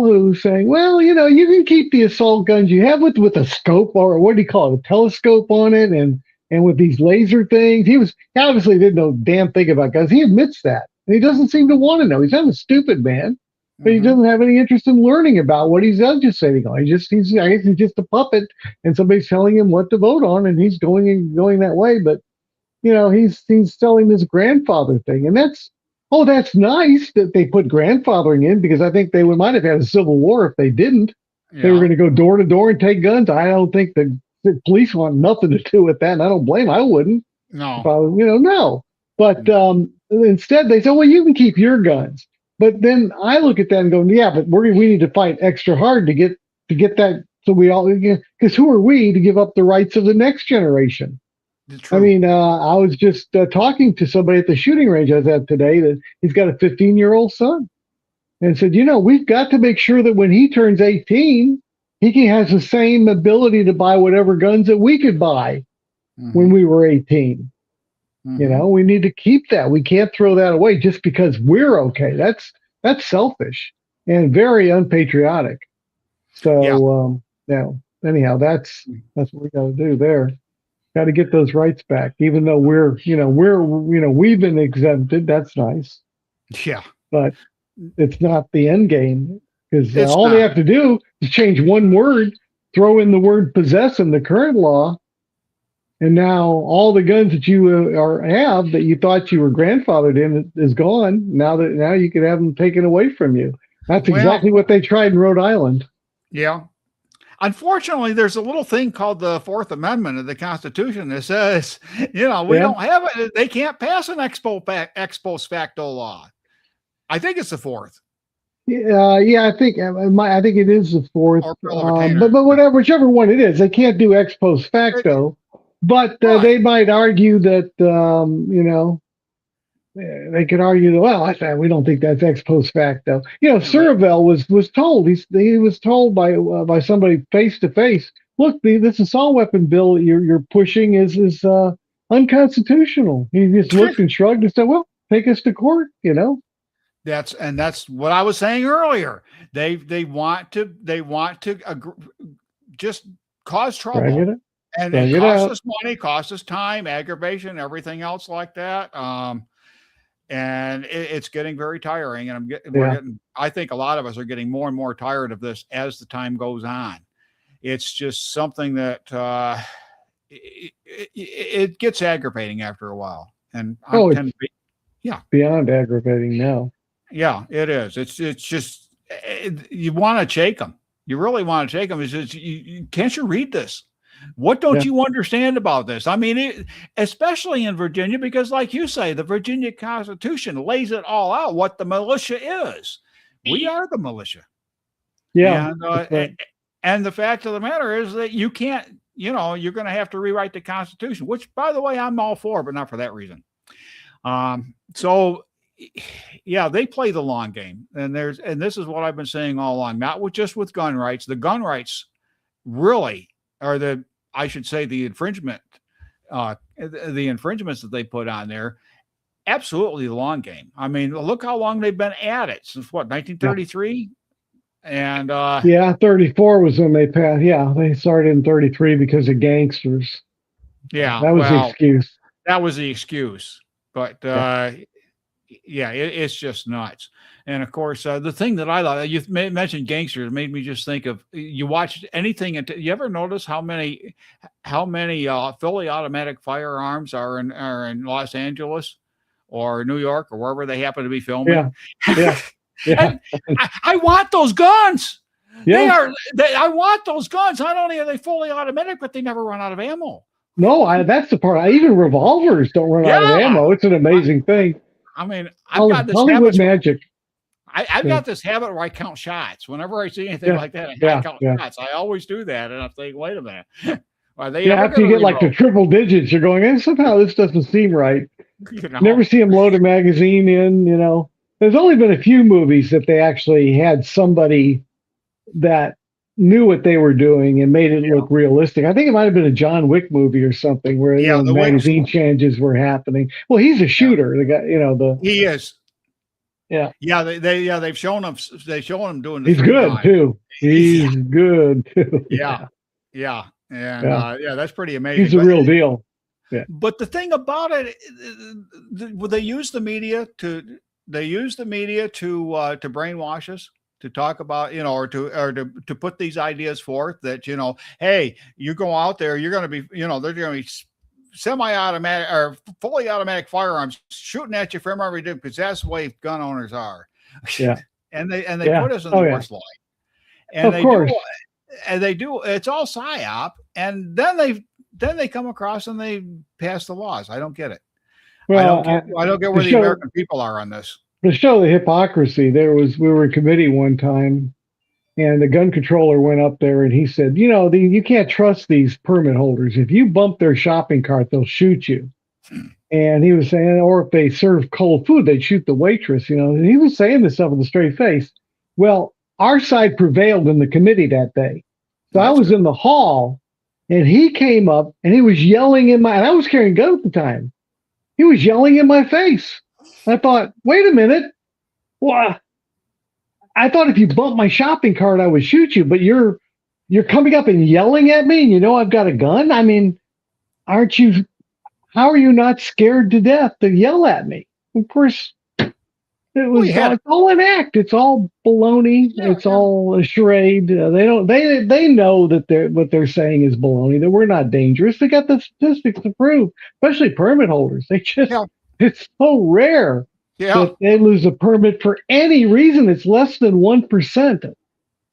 who's saying, well, you can keep the assault guns you have with a scope, or what do you call it, a telescope on it, and with these laser things. He obviously didn't know a damn thing about guns. He admits that. And he doesn't seem to want to know. He's not a stupid man, but he doesn't have any interest in learning about what he's legislating on. I guess he's just a puppet, and somebody's telling him what to vote on, and he's going that way. But he's selling this grandfather thing, and that's nice that they put grandfathering in, because I think they might have had a civil war if they didn't. Yeah. They were going to go door to door and take guns. I don't think the police want nothing to do with that, and I don't blame them. I wouldn't. No. No. But instead, they said, well, you can keep your guns. But then I look at that and go, yeah, but we need to fight extra hard to get that. So we all, because who are we to give up the rights of the next generation? I mean, I was just talking to somebody at the shooting range I was at today that he's got a 15-year-old son, and said, we've got to make sure that when he turns 18, he has the same ability to buy whatever guns that we could buy when we were 18. Mm-hmm. We need to keep that. We can't throw that away just because we're okay. That's selfish and very unpatriotic. So, anyhow, that's what we got to do there. Got to get those rights back, even though we've been exempted. That's nice. Yeah, but it's not the end game, because all they have to do is change one word, throw in the word possess in the current law, and now all the guns that you have that you thought you were grandfathered in is gone. Now you can have them taken away from you. That's exactly what they tried in Rhode Island. Yeah. Unfortunately, there's a little thing called the Fourth Amendment of the Constitution that says, we don't have it. They can't pass an ex post facto law. I think it's the fourth. Yeah, I think it is the fourth. or bill of attainder. But whatever, whichever one it is, they can't do ex post facto. But Right. they might argue that they could argue that, well, we don't think that's ex post facto. Yeah, but Surville was told he was told by somebody face to face. Look, this assault weapon bill you're pushing is unconstitutional. He just looked and shrugged and said, "Well, take us to court." that's what I was saying earlier. They want to just cause Drag trouble, it, and drag it it costs out. us money, costs us time, aggravation, everything else like that. And it's getting very tiring. And Yeah. I think a lot of us are getting more and more tired of this as the time goes on. It's just something that it gets aggravating after a while. And I Oh, tend it's to be, yeah, beyond aggravating now. yeah, it is. It's just you want to shake them. You really want to shake them. It's just, can't you read this? What don't Yeah. you understand about this? I mean, especially in Virginia, because like you say, the Virginia Constitution lays it all out what the militia is. We are the militia. Yeah. And That's right. and the fact of the matter is that you can't, you're going to have to rewrite the Constitution, which, by the way, I'm all for, but not for that reason. So, yeah, they play the long game, and this is what I've been saying all along. Not just with gun rights. The gun rights really are the infringement, the infringements that they put on there. Absolutely the long game. I mean, look how long they've been at it since 1933. And 34 was when they passed. Yeah, they started in 33 because of gangsters. yeah, That was the excuse. That was the excuse. But it's just nuts. And of course, the thing that I love, you mentioned gangsters, made me just think of, you watch anything. You ever notice how many fully automatic firearms are in Los Angeles or New York or wherever they happen to be filming? Yeah. I want those guns. Yeah. I want those guns. Not only are they fully automatic, but they never run out of ammo. No, that's the part. Even revolvers don't run out of ammo. It's an amazing thing. I mean, I've got this Hollywood magic. I've got this habit where I count shots. Whenever I see anything like that, I count shots. I always do that, and I think, wait a minute. Are they after you get like the triple digits, you're going, somehow this doesn't seem right. Never see them load a magazine in, There's only been a few movies that they actually had somebody that knew what they were doing and made it look realistic. I think it might have been a John Wick movie or something where the magazine changes were happening. Well, he's a shooter. The guy, he is. Yeah. Yeah. They've shown him. They show him doing. He's good too. He's good too. Yeah. And that's pretty amazing. He's the real deal. Yeah. But the thing about it, they use the media to brainwash us, to talk about, or to put these ideas forth that, hey, you go out there, you're going to be, they're going to be semi-automatic or fully automatic firearms shooting at you from every day, because that's the way gun owners are. Yeah. and they put us in the worst light. And they do. It's all psyop. And then they come across and they pass the laws. I don't get it. Well, I don't get where the American people are on this. To show the hypocrisy, we were in committee one time, and the gun controller went up there and he said, you can't trust these permit holders. If you bump their shopping cart, they'll shoot you. And he was saying, or if they serve cold food, they'd shoot the waitress. And he was saying this stuff with a straight face. Well, our side prevailed in the committee that day. So I was in the hall, and he came up and he was yelling and I was carrying a gun at the time. He was yelling in my face. I thought, wait a minute. Well, I thought if you bumped my shopping cart, I would shoot you, but you're coming up and yelling at me, and I've got a gun. I mean, how are you not scared to death to yell at me? Of course, it's all an act. It's all baloney. It's all a charade. They know that what they're saying is baloney, that we're not dangerous. They got the statistics to prove, especially permit holders. It's so rare that they lose a permit for any reason. It's less than 1%.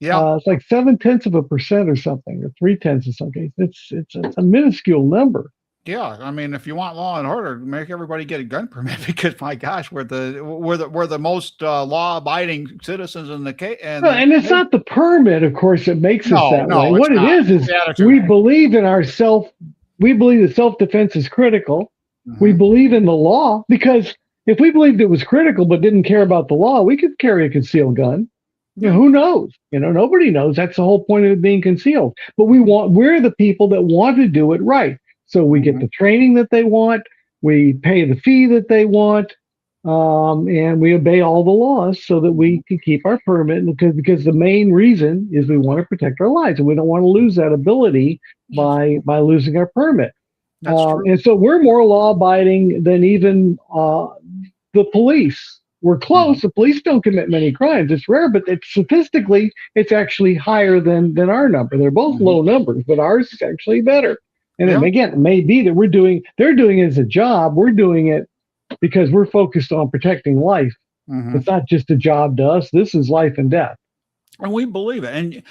It's like 0.7% or something, or 0.3 in some cases. It's a minuscule number. Yeah, I mean, if you want law and order, make everybody get a gun permit because my gosh, we're the most law-abiding citizens in the case. And Well, and it's not the permit, of course, that makes us no, that way. no, it's What it not. It's is the attitude. we believe in ourself. We believe that self-defense is critical. We Hmm. believe in the law because if we believed it was critical but didn't care about the law, we could carry a concealed gun. You know, Yeah. who knows? You know, nobody knows. That's the whole point of it being concealed. But we're the people that want to do it right. So we get Hmm. the training that they want. We pay the fee that they want. And we obey all the laws so that we can keep our permit because the main reason is we want to protect our lives and we don't want to lose that ability That's by losing our permit. that's true. And so we're more law abiding than even the police. We're Hmm. close. The police don't commit many crimes. It's rare, but it's statistically, it's actually higher than our number. They're both Hmm. low numbers, but ours is actually better. And Yeah. again, it may be that they're doing it as a job. We're doing it because we're focused on protecting life. Hmm. It's not just a job to us. This is life and death. And we believe it. And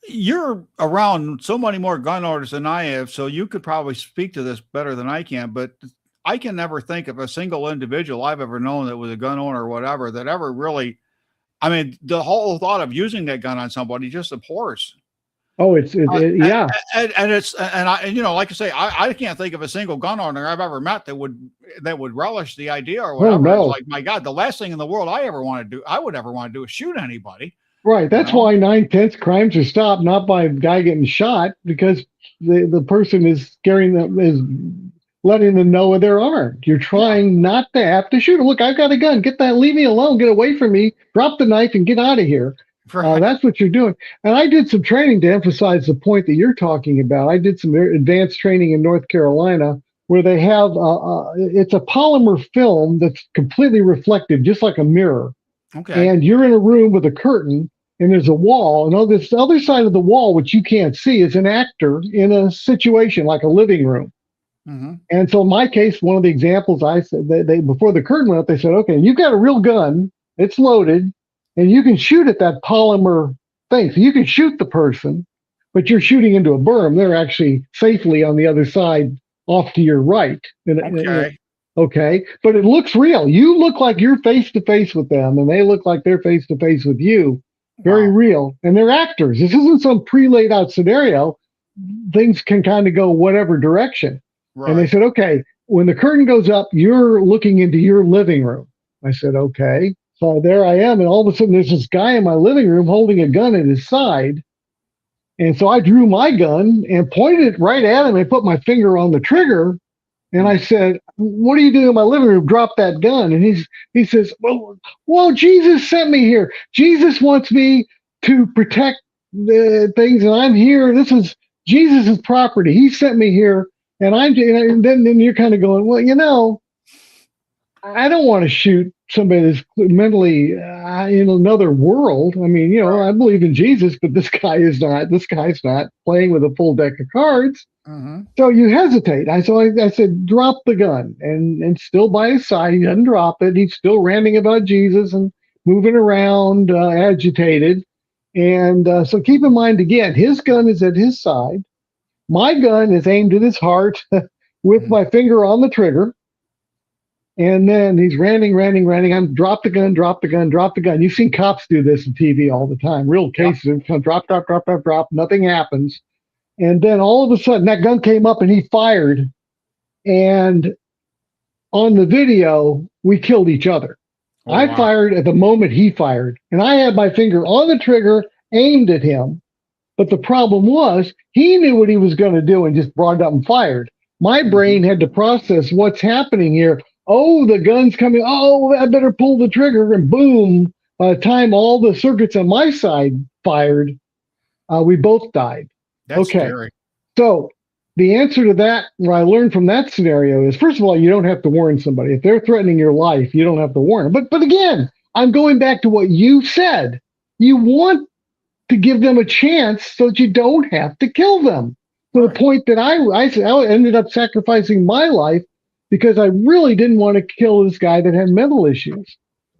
you're around so many more gun owners than I have, so you could probably speak to this better than I can. But I can never think of a single individual I've ever known that was a gun owner or whatever that ever really. I mean, the whole thought of using that gun on somebody just abhors. Oh, yeah. And it's and I and, like I say, I can't think of a single gun owner I've ever met that would relish the idea or Oh whatever. It's no. like, my God, the last thing in the world I would ever want to do is shoot anybody. Right. You That's know. why 9/10 crimes are stopped not by a guy getting shot because the person is scaring them, is letting them know they're armed. You're Yeah. trying not to have to shoot. Look, I've got a gun. Get that. Leave me alone. Get away from me. Drop the knife and get out of here. Right. That's what you're doing. And I did some training to emphasize the point that you're talking about. I did some advanced training in North Carolina where they have it's a polymer film that's completely reflective, just like a mirror, Okay. and you're in a room with a curtain and there's a wall, and on this other side of the wall, which you can't see, is an actor in a situation like a living room. Hmm. And so in my case, one of the examples I said, they before the curtain went up, they said, okay, you've got a real gun, it's loaded, and you can shoot at that polymer thing. So you can shoot the person, but you're shooting into a berm. They're actually safely on the other side off to your right. Okay. Okay, but it looks real. You look like you're face to face with them, and they look like they're face to face with you. Very Wow. real, and they're actors. This isn't some pre-laid out scenario. Things can kind of go whatever direction. And they Right. said, okay, when the curtain goes up, you're looking into your living room. I said, okay. So there I am, and all of a sudden there's this guy in my living room holding a gun at his side. And so I drew my gun and pointed it right at him and put my finger on the trigger. And I Mhm. said, "What are you doing in my living room? Drop that gun." And he says, "Well, Jesus sent me here. Jesus wants me to protect the things, and I'm here. This is Jesus's property. He sent me here, and then you're kind of going, well, I don't want to shoot somebody that's mentally in another world. I mean, I Right. believe in Jesus, but this guy is not. This guy's not playing with a full deck of cards." Hmm. So you hesitate. I said, drop the gun, and still by his side, he doesn't drop it. He's still ranting about Jesus and moving around, agitated. And so keep in mind again, his gun is at his side. My gun is aimed at his heart with Hmm. my finger on the trigger. And then he's ranting, ranting, ranting. I'm drop the gun, drop the gun, drop the gun. You've seen cops do this on TV all the time. Real Yep. cases, drop, drop, drop, drop, drop. Nothing happens. And then all of a sudden, that gun came up and he fired. And on the video, we killed each other. Oh I wow. fired at the moment he fired, and I had my finger on the trigger, aimed at him. But the problem was, he knew what he was going to do and just brought it up and fired. My Hmm. brain had to process what's happening here. Oh, the gun's coming. Oh, I better pull the trigger. And boom, by the time all the circuits on my side fired, we both died. That's Okay. scary. So the answer to that, what I learned from that scenario is, first of all, you don't have to warn somebody. If they're threatening your life, you don't have to warn them. But again, I'm going back to what you said. You want to give them a chance so that you don't have to kill them. To the Right. point that I ended up sacrificing my life because I really didn't want to kill this guy that had mental issues.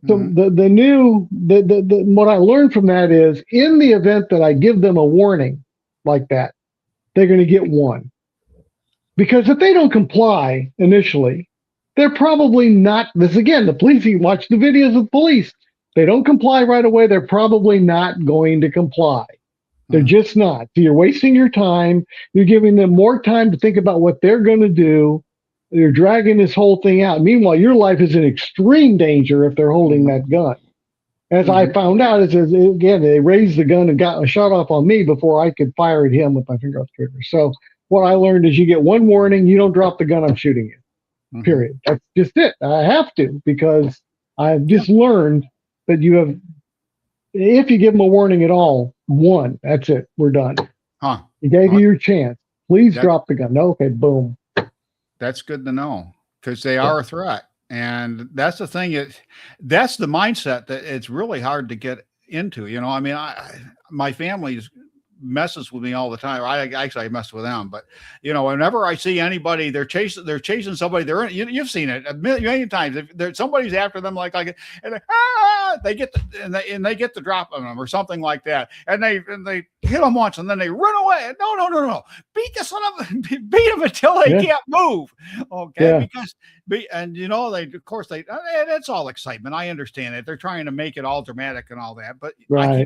So Hmm. the what I learned from that is, in the event that I give them a warning like that, they're going to get one. Because if they don't comply initially, they're probably not. This again, the police. You watch the videos of police. They don't comply right away. They're probably not going to comply. They're just not. So you're wasting your time. You're giving them more time to think about what they're going to do. You're dragging this whole thing out. Meanwhile, your life is in extreme danger if they're holding that gun. As I found out, again, they raised the gun and got a shot off on me before I could fire at him with my finger off the trigger. So what I learned is you get one warning, you don't drop the gun, I'm shooting you. Period. That's just it. I have to, because I've just learned that you have, if you give them a warning at all, one, that's it. We're done. He gave you your chance. Please drop the gun. No, okay, boom. That's good to know, because they are a threat. And that's the thing. That's the mindset that it's really hard to get into. You know, I mean, my family's messes with me all the time. I mess with them, but you know, whenever I see anybody, they're chasing somebody. You've seen it a million times. If somebody's after them, and they get the drop on them or something like that, and they hit them once and then they run away. No. Beat them until they can't move. Okay, and you know, it's all excitement. I understand it. They're trying to make it all dramatic and all that, but I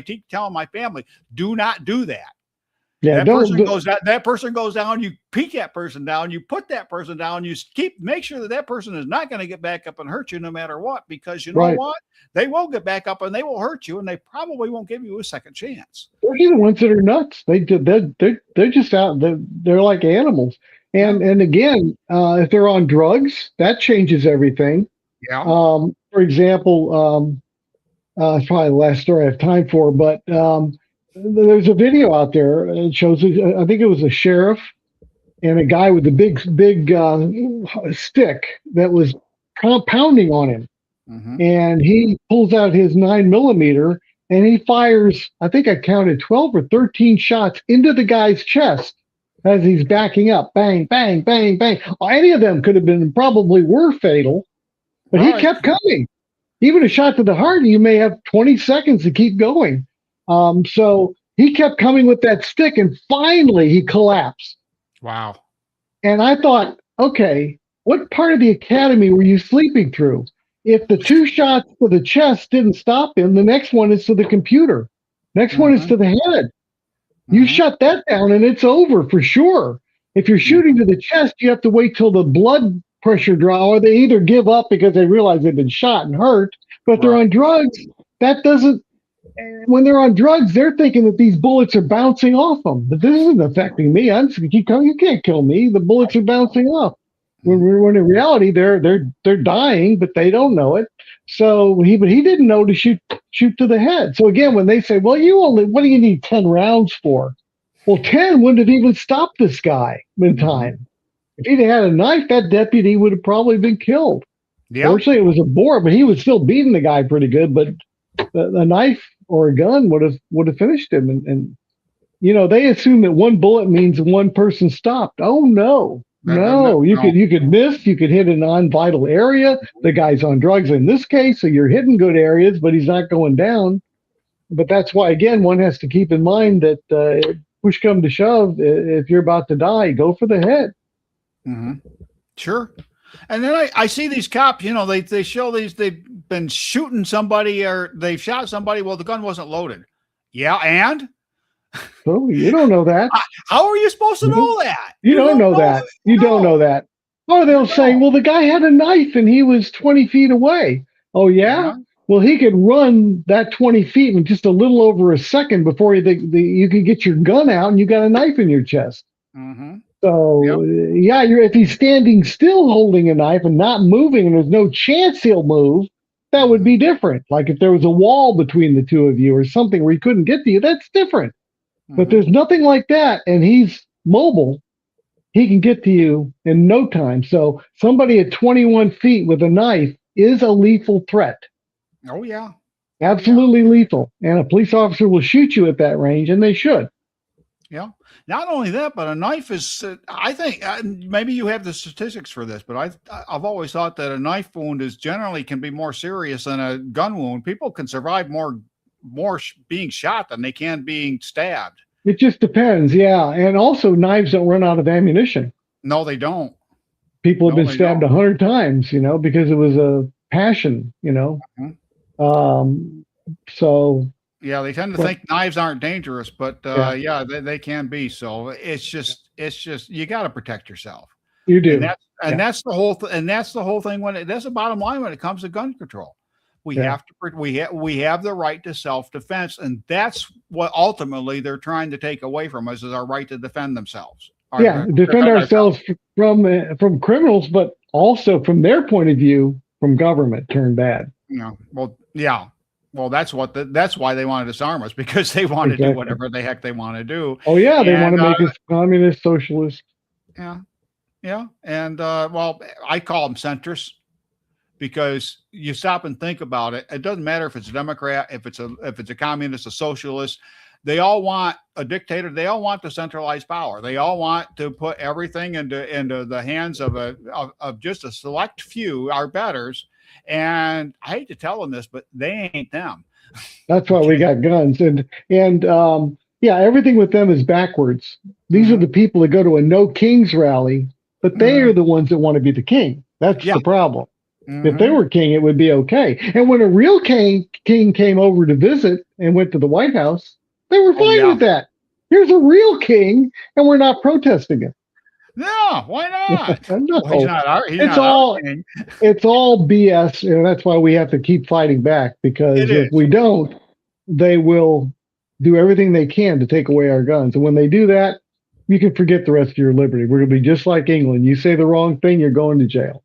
keep telling my family, do not do that. Yeah, that person goes down, you peek that person down, you put that person down, you make sure that person is not going to get back up and hurt you no matter what, because you know what? They will get back up and they will hurt you, and they probably won't give you a second chance. They're the ones that are nuts. They're just out. They're like animals. And again, if they're on drugs, that changes everything. Yeah. For example, it's probably the last story I have time for, but there's a video out there. It shows, I think it was a sheriff and a guy with a big stick that was pounding on him. And he pulls out his 9mm and he fires, I think I counted 12 or 13 shots into the guy's chest as he's backing up. Bang, bang, bang, bang. Any of them could have been, probably were fatal, but he kept coming. Even a shot to the heart, you may have 20 seconds to keep going. So he kept coming with that stick, and finally he collapsed. Wow. And I thought, okay, what part of the academy were you sleeping through? If the 2 shots to the chest didn't stop him, the next one is to the computer. Next one is to the head. You shut that down and it's over for sure. If you're shooting to the chest, you have to wait till the blood pressure drops, or they either give up because they realize they've been shot and hurt. But if they're on drugs, that doesn't. When they're on drugs, they're thinking that these bullets are bouncing off them. But this isn't affecting me. I'm just gonna keep coming. You can't kill me. The bullets are bouncing off. When in reality they're dying, but they don't know it. So he didn't know to shoot to the head. So again, when they say, well, what do you need 10 rounds for? Well, 10 wouldn't have even stopped this guy in time. If he'd had a knife, that deputy would have probably been killed. Fortunately, it was a bore, but he was still beating the guy pretty good. But a knife or a gun would have finished him. And you know, they assume that one bullet means one person stopped. Oh no. No, you could miss, you could hit a non-vital area. The guy's on drugs in this case, so you're hitting good areas, but he's not going down. But that's why, again, one has to keep in mind that push come to shove, if you're about to die, go for the head. Sure. And then I see these cops, you know, they show they've been shooting somebody or they've shot somebody. Well, the gun wasn't loaded. Yeah, and? Oh, you don't know that. How are you supposed to know that? You don't know that. You don't know that. Or they'll say, well, the guy had a knife and he was 20 feet away. Oh, yeah? Well, he could run that 20 feet in just a little over a second before you could get your gun out and you got a knife in your chest. So, if he's standing still holding a knife and not moving and there's no chance he'll move, that would be different. Like if there was a wall between the two of you or something where he couldn't get to you, that's different. But there's nothing like that, and he's mobile. He can get to you in no time. So somebody at 21 feet with a knife is a lethal threat. Oh, yeah. Absolutely lethal. And a police officer will shoot you at that range, and they should. Yeah. Not only that, but a knife is, I think, maybe you have the statistics for this, but I've always thought that a knife wound generally can be more serious than a gun wound. People can survive more being shot than they can being stabbed. It just depends, yeah. And also, knives don't run out of ammunition. No, they don't. People have No, been they stabbed don't. 100 times, because it was a passion, Mhm. Um, so, Yeah, they tend to but think knives aren't dangerous, but yeah, yeah, they can be. So it's just you got to protect yourself, you and do. and Yeah, that's the whole thing that's the bottom line when it comes to gun control. We yeah, have to we have the right to self defense, and that's what ultimately they're trying to take away from us is our right to defend themselves, or yeah. Defend defend ourselves. ourselves from criminals, but also from their point of view, from government turned bad. Well, yeah. Well, that's why they want to disarm us because they want to do Exactly. whatever the heck they want to do, Oh yeah, they want and to make us communist, socialist. yeah, yeah, and well, I call them centrists because you stop and think about it. It doesn't matter if it's a Democrat, if it's a communist, a socialist. They all want a dictator. They all want the centralized power. They all want to put everything into the hands of just a select few, our betters. And I hate to tell them this, but they ain't them. That's why we Okay. got guns, and yeah, everything with them is backwards. These are Mm-hmm. the people that go to a no kings rally, but they Mm-hmm. are the ones that want to be the king. That's Yeah. the problem. If they Mm-hmm. were king, it would be okay. And when a real king came over to visit and went to the White House, they were Oh fine yeah. with that. Here's a real king, and we're not protesting it. No, why not? Well, No, he's it's not our all king. it's all BS, and that's why we have to keep fighting back. It Because if is. we don't, they will do everything they can to take away our guns. And when they do that, you can forget the rest of your liberty. We're going to be just like England. You say the wrong thing, you're going to jail.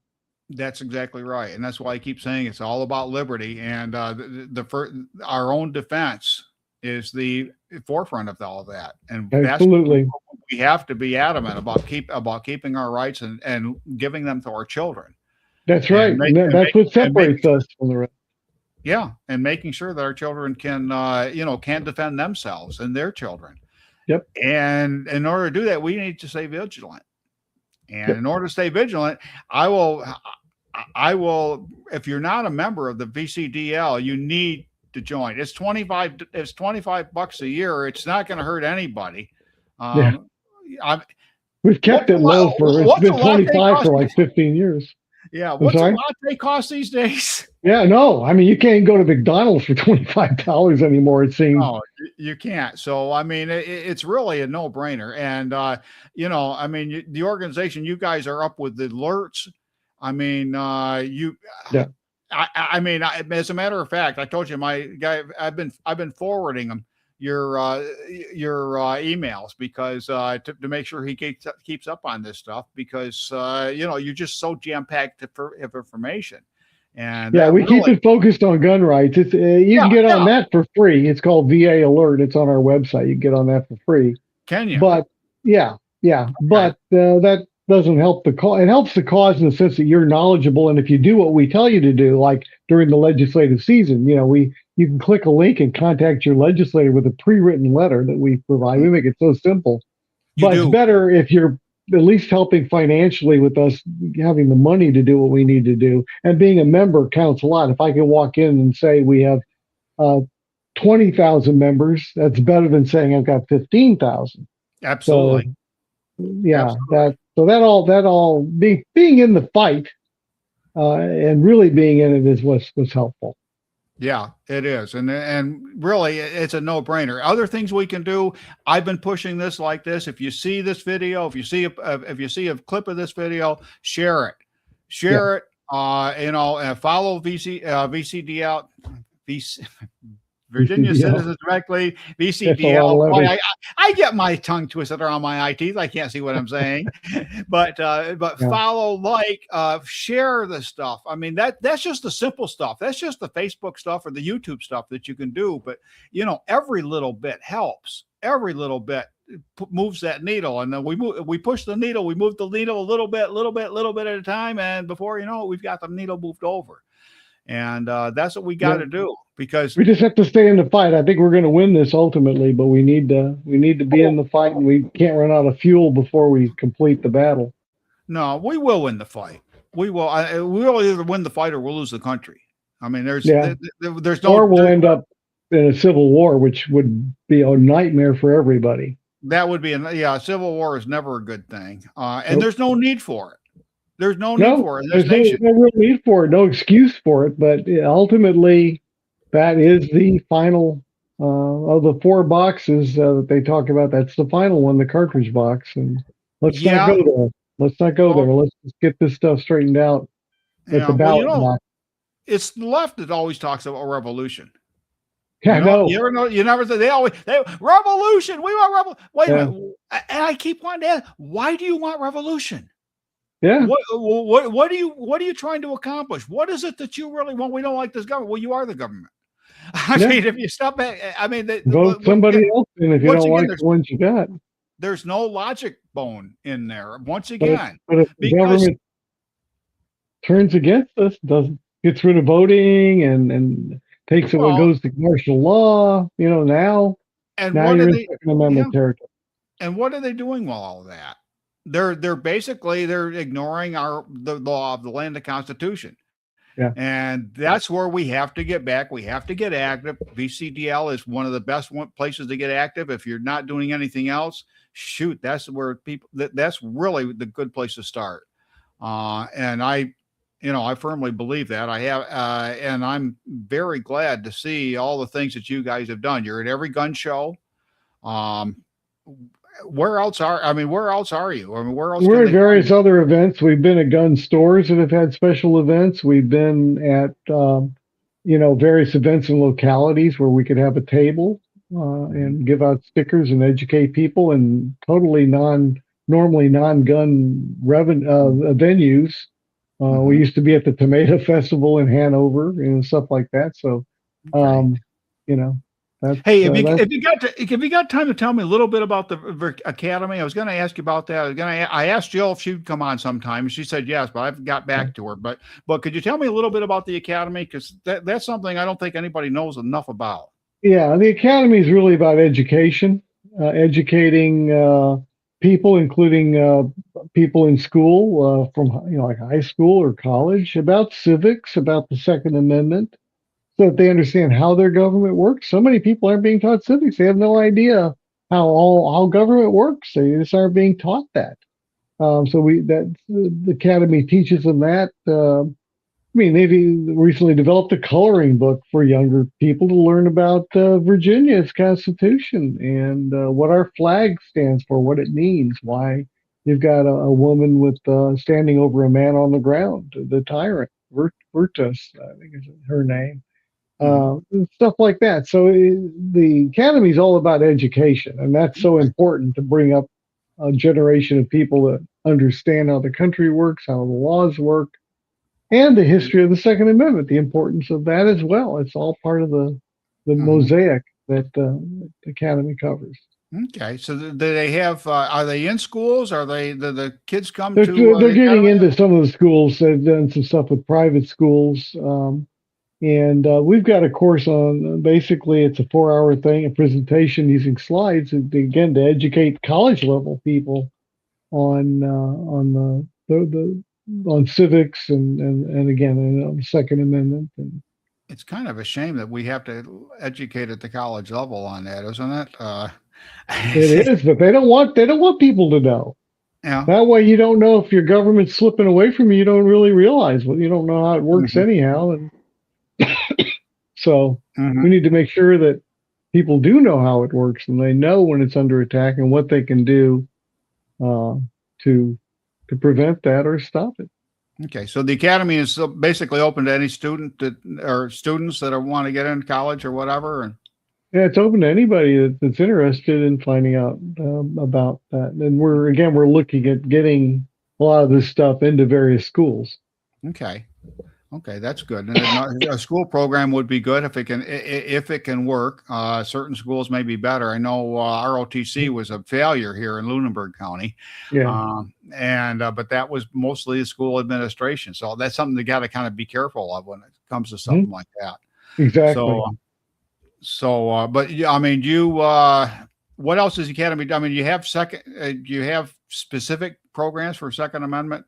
That's exactly right, and that's why I keep saying it's all about liberty and our own defense is the forefront of all of that, and that's Absolutely. we have to be adamant about keeping our rights and giving them to our children, That's right. and And that's what making separates us from the rest. yeah, and making sure that our children can can defend themselves and their children, Yep. and in order to do that, we need to stay vigilant. And Yep. in order to stay vigilant, I will I will, if you're not a member of the VCDL, you need to join. It's 25 bucks a year. It's not going to hurt anybody. Yeah. Um, I, We've kept it low for, it's what's a been latte 25 cost? for like 15 years. Yeah. I'm What's a sorry? latte cost these days? Yeah, no. I mean, you can't go to McDonald's for $25 anymore, it seems. No, you can't. So, I mean, it's really a no brainer. And, I mean, the organization, you guys are up with the alerts. I mean, Yeah. I mean, as a matter of fact, I told you my guy. I've been forwarding him your emails because to make sure he keeps up on this stuff because you're just so jam packed of information, and Yeah, that we keep really it focused on gun rights. It's you yeah can get on yeah that for free. It's called VA Alert. It's on our website. You can get on that for free. can you But yeah, yeah, okay but that doesn't help the cause. It helps the cause in the sense that you're knowledgeable, and if you do what we tell you to do, like during the legislative season, you can click a link and contact your legislator with a pre-written letter that we provide. We make it so simple. you But it's do better if you're at least helping financially with us having the money to do what we need to do. And being a member counts a lot. If I can walk in and say we have uh, 20,000 members, that's better than saying I've got 15,000. So absolutely yeah, absolutely. that all being in the fight and really being in it is was helpful. Yeah, it is, and really, it's a no brainer. Other things we can do. I've been pushing this like this. If you see this video, if you see a clip of this video, share it, Yeah, share it. Follow VCDL, VC, Virginia VCDL. Citizens Directly, That's a lot of VCDL. Boy, letters. I get my tongue twisted around my eye teeth. I can't see what I'm saying, but Yeah, follow, share the stuff. I mean that's just the simple stuff. That's just the Facebook stuff or the YouTube stuff that you can do. But every little bit helps. Every little bit moves that needle, and then we push the needle. We move the needle a little bit at a time, and before you know it, we've got the needle moved over. And that's what we got yeah. to do because We just have to stay in the fight. I think we're going to win this ultimately, but we need to be in the fight, and we can't run out of fuel before we complete the battle. no, we will win the fight. We will. We will either win the fight or we'll lose the country. I mean, Yeah, there's no or we'll end up in a civil war, which would be a nightmare for everybody. That would be a civil war is never a good thing, and Nope. there's no need for it. There's no need No, for it in there's this nation. no real need for it, no excuse for it. But ultimately, that is the final of the 4 boxes that they talk about. That's the final one, the cartridge box. And let's not go there. Let's not go there. Let's just get this stuff straightened out at the ballot box. It's the left that always talks about revolution. Yeah, you know, you never say revolution. We want revolution. Wait a minute. And I keep wanting to ask, why do you want revolution? Yeah. What are you trying to accomplish? What is it that you really want? We don't like this government. Well, you are the government. I mean, if you step back, I mean, vote somebody else in if you don't like the ones you got. There's no logic bone in there. Once again, but if the government turns against us, gets rid of voting and takes it what goes to martial law, now you're in Second Amendment territory. And what are they doing with all of that? They're basically ignoring the law of the land, the Constitution. Yeah. And that's where we have to get back. We have to get active. VCDL is one of the best places to get active. If you're not doing anything else, shoot, that's where that's really the good place to start. And I firmly believe that. I have, and I'm very glad to see all the things that you guys have done. You're at every gun show. Where else are you? I mean, where else? We're at various other events. We've been at gun stores that have had special events. We've been at, various events in localities where we could have a table and give out stickers and educate people in totally normally non-gun venues. We used to be at the Tomato Festival in Hanover and stuff like that. So, hey, if you got time to tell me a little bit about the Academy, I was going to ask you about that. I asked Jill if she'd come on sometime. She said yes, but I've got back to her. But could you tell me a little bit about the Academy? Because that's something I don't think anybody knows enough about. Yeah, the Academy is really about education, educating people, including people in school from like high school or college, about civics, about the Second Amendment, so that they understand how their government works. So many people aren't being taught civics; they have no idea how government works. They just aren't being taught that. So the Academy teaches them that. They've recently developed a coloring book for younger people to learn about Virginia's Constitution and what our flag stands for, what it means, why you've got a woman with standing over a man on the ground, the tyrant, Virtus, I think is her name, stuff like that. So the Academy is all about education, and that's so important to bring up a generation of people that understand how the country works, how the laws work, and the history of the Second Amendment, the importance of that as well. It's all part of the mosaic that the Academy covers. Okay, so do they have? Are they in schools? Are the kids come they're to? They're getting into some of the schools. They've done some stuff with private schools, and we've got a course on. Basically, it's a 4-hour thing, a presentation using slides, again to educate college level people on civics and again, Second Amendment. And it's kind of a shame that we have to educate at the college level on that, isn't it? It is, but they don't want people to know. Yeah. That way, you don't know if your government's slipping away from you. You don't really realize you don't know how it works anyhow. And so we need to make sure that people do know how it works and they know when it's under attack and what they can do to prevent that or stop it. Okay, so the Academy is basically open to any students that want to get into college or whatever. And yeah, it's open to anybody that's interested in finding out about that. And we're looking at getting a lot of this stuff into various schools. Okay, that's good. And a school program would be good if it can work. Certain schools may be better. I know ROTC was a failure here in Lunenburg County. Yeah. But that was mostly the school administration. So that's something you got to kind of be careful of when it comes to something like that. Exactly. But I mean, what else is the Academy? I mean, you have specific programs for Second Amendment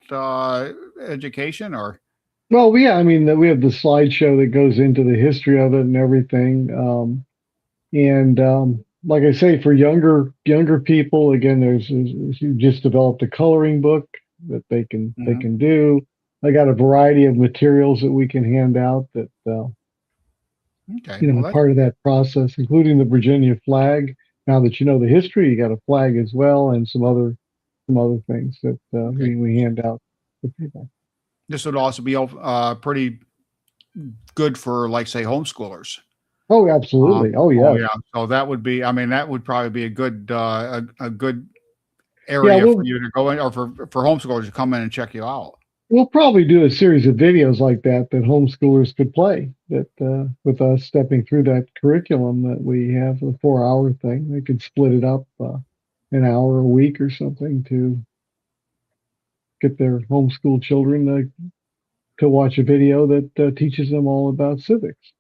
education, or? Well, yeah, I mean, we have the slideshow that goes into the history of it and everything. And like I say, for younger people, again, there's you just developed a coloring book that they Mhm. can do. I got a variety of materials that we can hand out that Okay. Well, that's part of that process, including the Virginia flag. Now that you know the history, you got a flag as well, and some other things that okay. we hand out to people. This would also be pretty good for, like, say, homeschoolers. Oh, absolutely. Oh, Oh yes. yeah. So that would be, I mean, that would probably be a good a good Yeah, area for you to go in, or for homeschoolers to come in and check you out. we'll probably do a series of videos like that that homeschoolers could play that with us stepping through that curriculum that we have, the 4 hour thing. They could split it up an hour a week or something to get their homeschool children to watch a video that teaches them all about civics.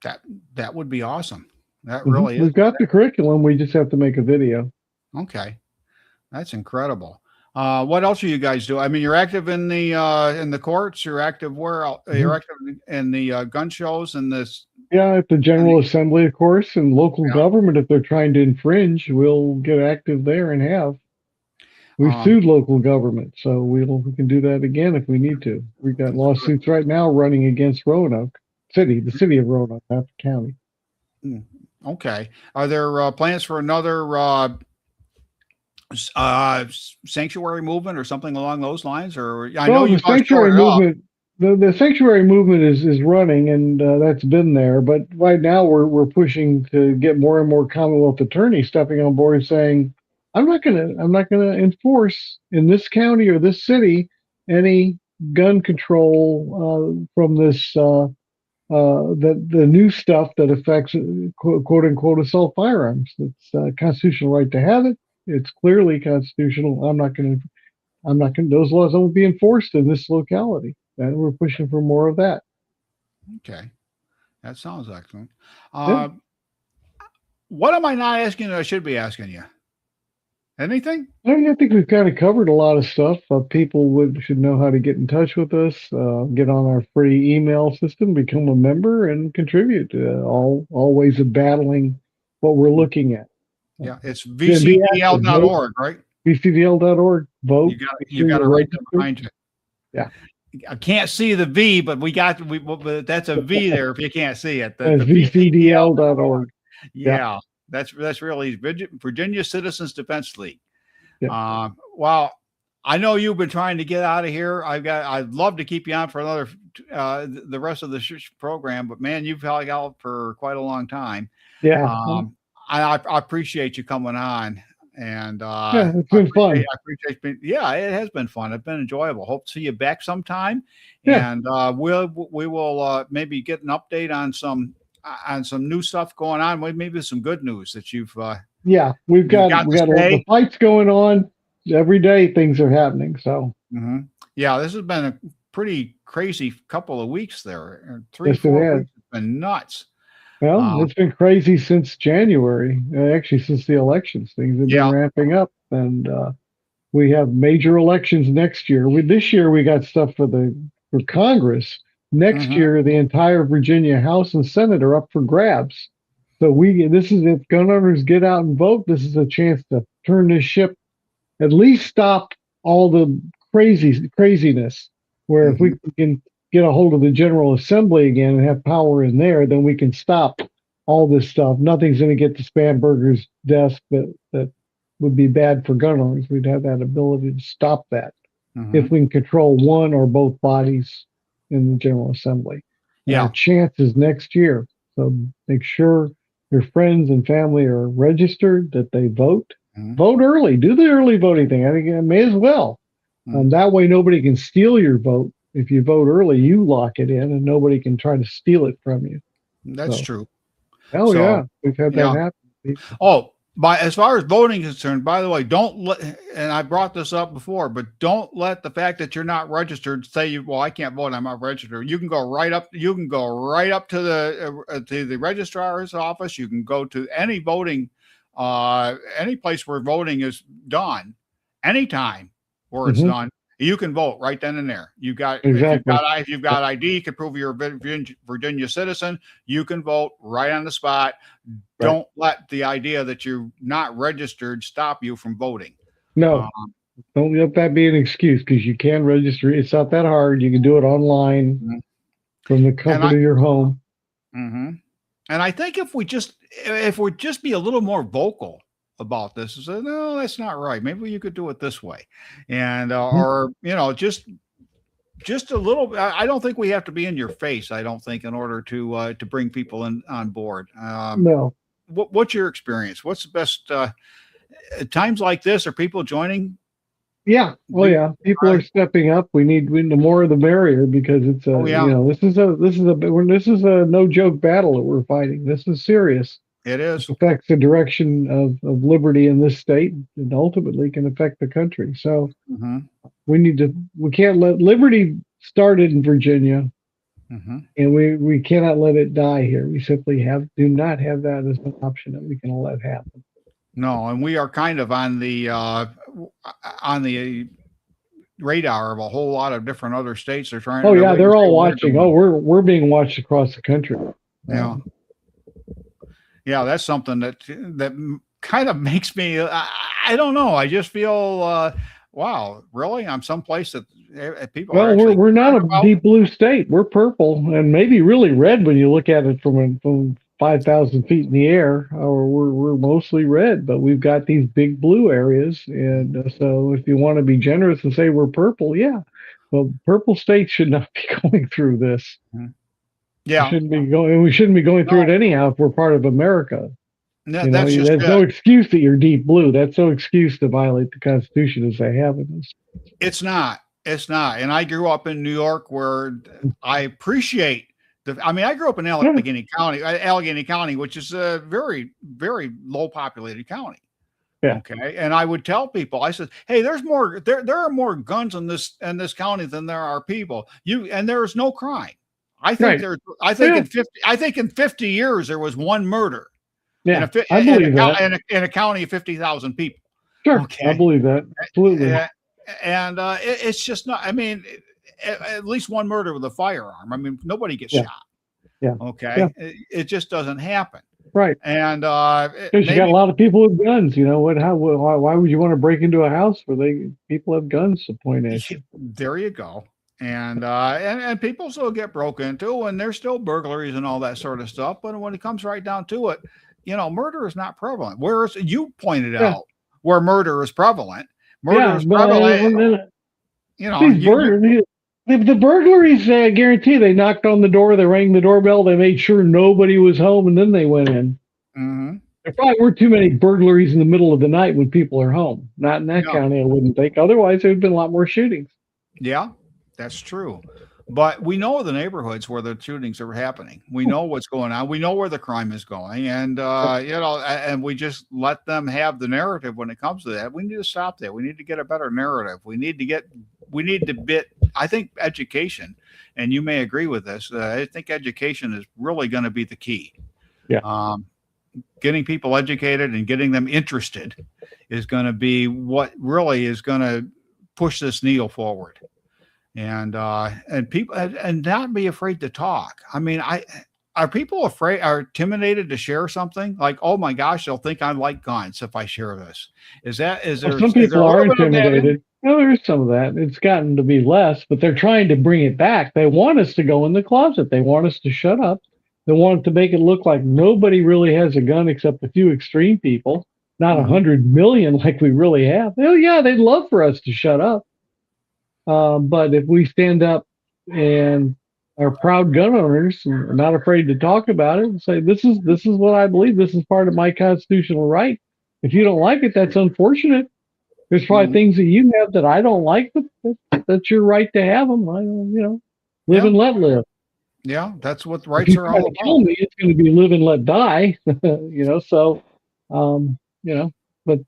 That that would be awesome. That really is. We've got the curriculum. We just have to make a video. Okay. That's incredible. What else are you guys doing? I mean, you're active in the courts. You're active where you're Mhm. active in the gun shows and this Yeah, at the and the, General Assembly, of course, and local yeah. government, if they're trying to infringe, we'll get active there and have. We've Um, sued local government, so we can do that again if we need to. We've got that's good. lawsuits right now running against Roanoke City, the city of Roanoke, not the county. Mm, okay. Are there plans for another sanctuary movement or something along those lines? Or I know Well, you the guys brought sanctuary it up. movement, the sanctuary movement is running, and that's been there. But right now, we're pushing to get more and more Commonwealth attorneys stepping on board, saying, I'm not gonna enforce in this county or this city any gun control from this the new stuff that affects quote unquote assault firearms. It's a constitutional right to have it. It's clearly constitutional. I'm not going to, those laws won't be enforced in this locality. And we're pushing for more of that. Okay. That sounds excellent. Yeah. Uh, what am I not asking that I should be asking you? Anything? I think we've kind of covered a lot of stuff. People should know how to get in touch with us, get on our free email system, become a member, and contribute. All ways of battling what we're looking at. Uh, Yeah, it's be active. Vote. VCDL.org, right? VCDL.org. Vote. Make You sure got you're to write that registered. behind you. Yeah. I can't see the V, but but that's a V there if you can't see it. The VCDL. VCDL.org. Yeah. Yeah, that's really Virginia Citizens Defense League. Yeah. Well, I know you've been trying to get out of here. I'd love to keep you on for another the rest of the program, but man, you've held out for quite a long time. Yeah. Um, I appreciate you coming on, and Yeah. It's been fun. yeah, it has been fun. It's been enjoyable. Hope to see you back sometime, Yeah. and we will maybe get an update on some new stuff going on. Maybe some good news that Yeah. you've got We to got the say. fights going on every day. Things are happening. So Hmm. Yeah, this has been a pretty crazy couple of weeks there. Three, yes, it 4 weeks. has. It's been nuts. Well, Uh, it's been crazy since January. Actually, since the elections, things have been yeah. ramping up, and we have major elections next year. This year we got stuff for Congress. Next Hmm. year, the entire Virginia House and Senate are up for grabs. So this is if gun owners get out and vote, this is a chance to turn this ship, at least stop all the craziness. Where if we Hmm. can get a hold of the General Assembly again and have power in there, then we can stop all this stuff. Nothing's going to get to Spamberger's desk that would be bad for gun owners. We'd have that ability to stop that if Hmm. we can control one or both bodies in the General Assembly. And our Yeah. chance is next year. So make sure your friends and family are registered, that they vote. Hmm. Vote early. Do the early voting thing. I think I may as well. Hmm. That way, nobody can steal your vote. If you vote early, you lock it in, and nobody can try to steal it from you. That's So, true. oh So, yeah, we've had that yeah. happen. Oh, as far as voting is concerned, by the way, don't let, and I brought this up before, but don't let the fact that you're not registered say well, I can't vote. I'm not registered. You can go right up. You can go right up to the registrar's office. You can go to any voting, any place where voting is done, anytime where it's Hmm. done, You can vote right then and there. You got Exactly. if you've got ID, you can prove you're a Virginia citizen. You can vote right on the spot. Right. Don't let the idea that you're not registered stop you from voting. No, don't let that be an excuse, because you can register. It's not that hard. You can do it online Mhm. from the And comfort of your home. mhm. And I think if we just be a little more vocal about this, and say, no, that's not right. Maybe you could do it this way, and Mhm. or just a little. I don't think we have to be in your face. I don't think in order to bring people in on board. No. What's your experience? What's the best at times like this? Are people joining? Yeah. Oh Do yeah. People are right? stepping up. The more the merrier, because it's Oh yeah, this is a no joke battle that we're fighting. This is serious. it This is. affects the direction of liberty in this state, and ultimately can affect the country. So Hmm. we can't let liberty started in Virginia, Hmm. and we cannot let it die here. We simply do not have that as an option that we can let happen. No, and we are kind of on the radar of a whole lot of different other states. Oh They're yeah, waiting to they're see all what we're watching. doing. Oh, we're being watched across the country. Yeah. Yeah, that's something that kind of makes me I don't know. I just feel wow, really? I'm someplace that people are Well, actually we're not concerned a about. deep blue state. We're purple and maybe really red when you look at it from 5,000 feet in the air. Or we're mostly red, but we've got these big blue areas. And so, if you want to be generous and say we're purple, yeah. Well, purple states should not be going through this. Mhm. We Yeah. shouldn't be going. We shouldn't be going through it No, anyhow if we're part of America. that's just There's it. no excuse that you're deep blue. That's no excuse to violate the Constitution as they have in this. It's not. It's not. And I grew up in New York where I appreciate I mean, I grew up in Yeah, Allegheny County, which is a very, very low populated county. yeah, Okay. And I would tell people, I said, hey, there are more guns in this county than there are people. And there is no crime. right. Yeah, I think in 50 years there was one murder in yeah. I believe that. in a county of 50,000 people. Sure, I Okay. believe that. Absolutely. And it's just not, I mean, at least one murder with a firearm. I mean, nobody gets Yeah, shot. yeah, yeah. Okay. It just doesn't happen. Right. And Because you got a maybe lot of people with guns. Why would you want to break into a house where people have guns to point at you? there you go. And people still get broke into, and there's still burglaries and all that sort of stuff. But when it comes right down to it, murder is not prevalent. Whereas you pointed Yeah, out where murder is prevalent, murder yeah. is But prevalent. these You burglaries, the burglaries, I guarantee they knocked on the door, they rang the doorbell, they made sure nobody was home, and then they went in. mhm. There probably weren't too many burglaries in the middle of the night when people are home. Not in that No, county, I wouldn't think. Otherwise, there would have been a lot more shootings. yeah, that's true. But we know the neighborhoods where the shootings are happening. We know what's going on. We know where the crime is going, and and we just let them have the narrative when it comes to that. We need to stop that. We need to get a better narrative. We need to bit. I think education, and you may agree with this. I think education is really going to be the key. Yeah. Um, Getting people educated and getting them interested is going to be what really is going to push this needle forward. And people and not be afraid to talk. I mean, I are people afraid are intimidated to share something like, oh my gosh, they'll think I like guns if I share this. Well, some Is there people a are little bit of that in? intimidated. Well, there's some of that. It's gotten to be less, but they're trying to bring it back. They want us to go in the closet. They want us to shut up. They want to make it look like nobody really has a gun except a few extreme people, not a Mhm. 100 million like we really have. Oh yeah, they'd love for us to shut up. But if we stand up and are proud gun owners and are not afraid to talk about it and say, this is what I believe. This is part of my constitutional right. If you don't like it, that's unfortunate. There's probably Mhm. things that you have that I don't like, but that's your right to have them. Live Yeah, and let live. yeah, that's what If rights you are try all to kill about. me, it's going to be live and let die. So, um, you know, but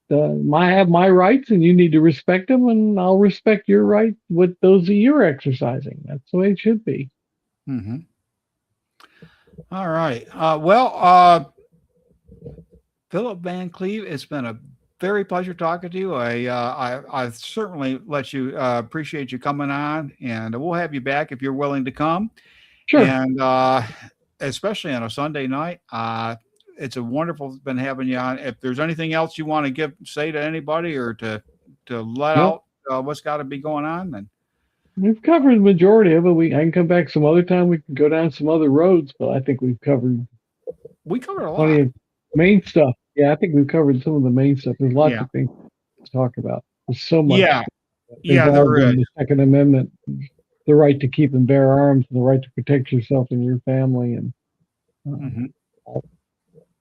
I have my rights and you need to respect them, and I'll respect your right with those that you're exercising. That's the way it should be. Hmm. All right. Philip Van Cleave, it's been a very pleasure talking to you. I certainly appreciate you coming on, and we'll have you back if you're willing to come. Sure. And especially on a Sunday night, it's a wonderful been having you on. If there's anything else you want to say to anybody or to let Nope. out what's got to be going on, then We've covered the majority of it. I can come back some other time. We can go down some other roads, but I think we've covered we covered a plenty lot. of main stuff. Yeah, I think we've covered some of the main stuff. There's lots Yeah. of things to talk about. There's so much Yeah, involved there in is. the Second Amendment, the right to keep and bear arms, and the right to protect yourself and your family, and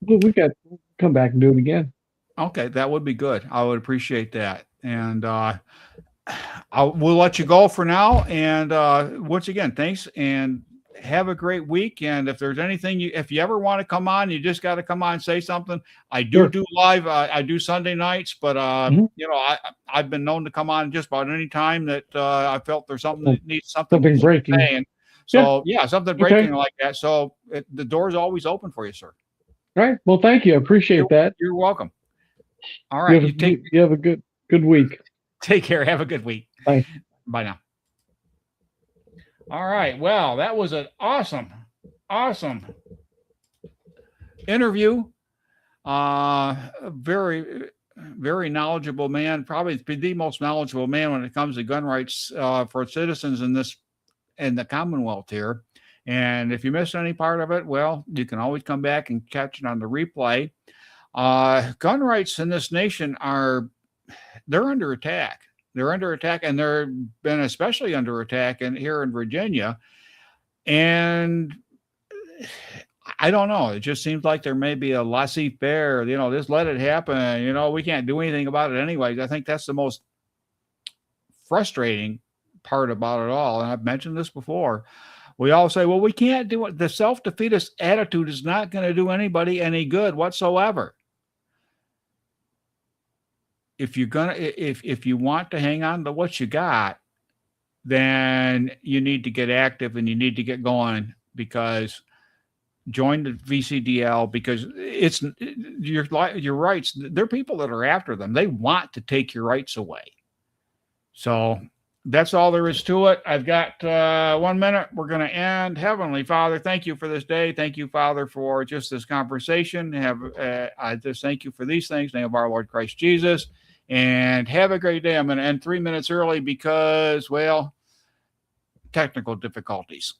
we got to come back and do it again. Okay, that would be good. I would appreciate that. And we'll let you go for now. And once again, thanks and have a great week. And if there's anything if you ever want to come on, you just got to come on and say something. I do live. I do Sunday nights, but I've been known to come on just about any time that I felt there's something that needs something breaking. Saying. So something breaking like that. So the door's always open for you, sir. All right. Well, thank you. I appreciate that. You're welcome. All right. You have a good week. Take care. Have a good week. Bye. Bye now. All right. Well, that was an awesome interview. Very, very knowledgeable man. Probably the most knowledgeable man when it comes to gun rights for citizens in the Commonwealth here. And if you missed any part of it, well, you can always come back and catch it on the replay. Gun rights in this nation they're under attack. They're under attack, and they've been especially under attack here in Virginia. And I don't know. It just seems like there may be a laissez-faire, just let it happen. We can't do anything about it anyways. I think that's the most frustrating part about it all. And I've mentioned this before. We all say, well, we can't do it. The self-defeatist attitude is not going to do anybody any good whatsoever. If you want to hang on to what you got, then you need to get active and you need to get going, because join the VCDL, because it's your rights. There are people that are after them. They want to take your rights away. So that's all there is to it. I've got 1 minute. We're going to end. Heavenly Father, thank you for this day. Thank you, Father, for just this conversation. I just thank you for these things. In the name of our Lord Christ Jesus. And have a great day. I'm going to end 3 minutes early because, well, technical difficulties.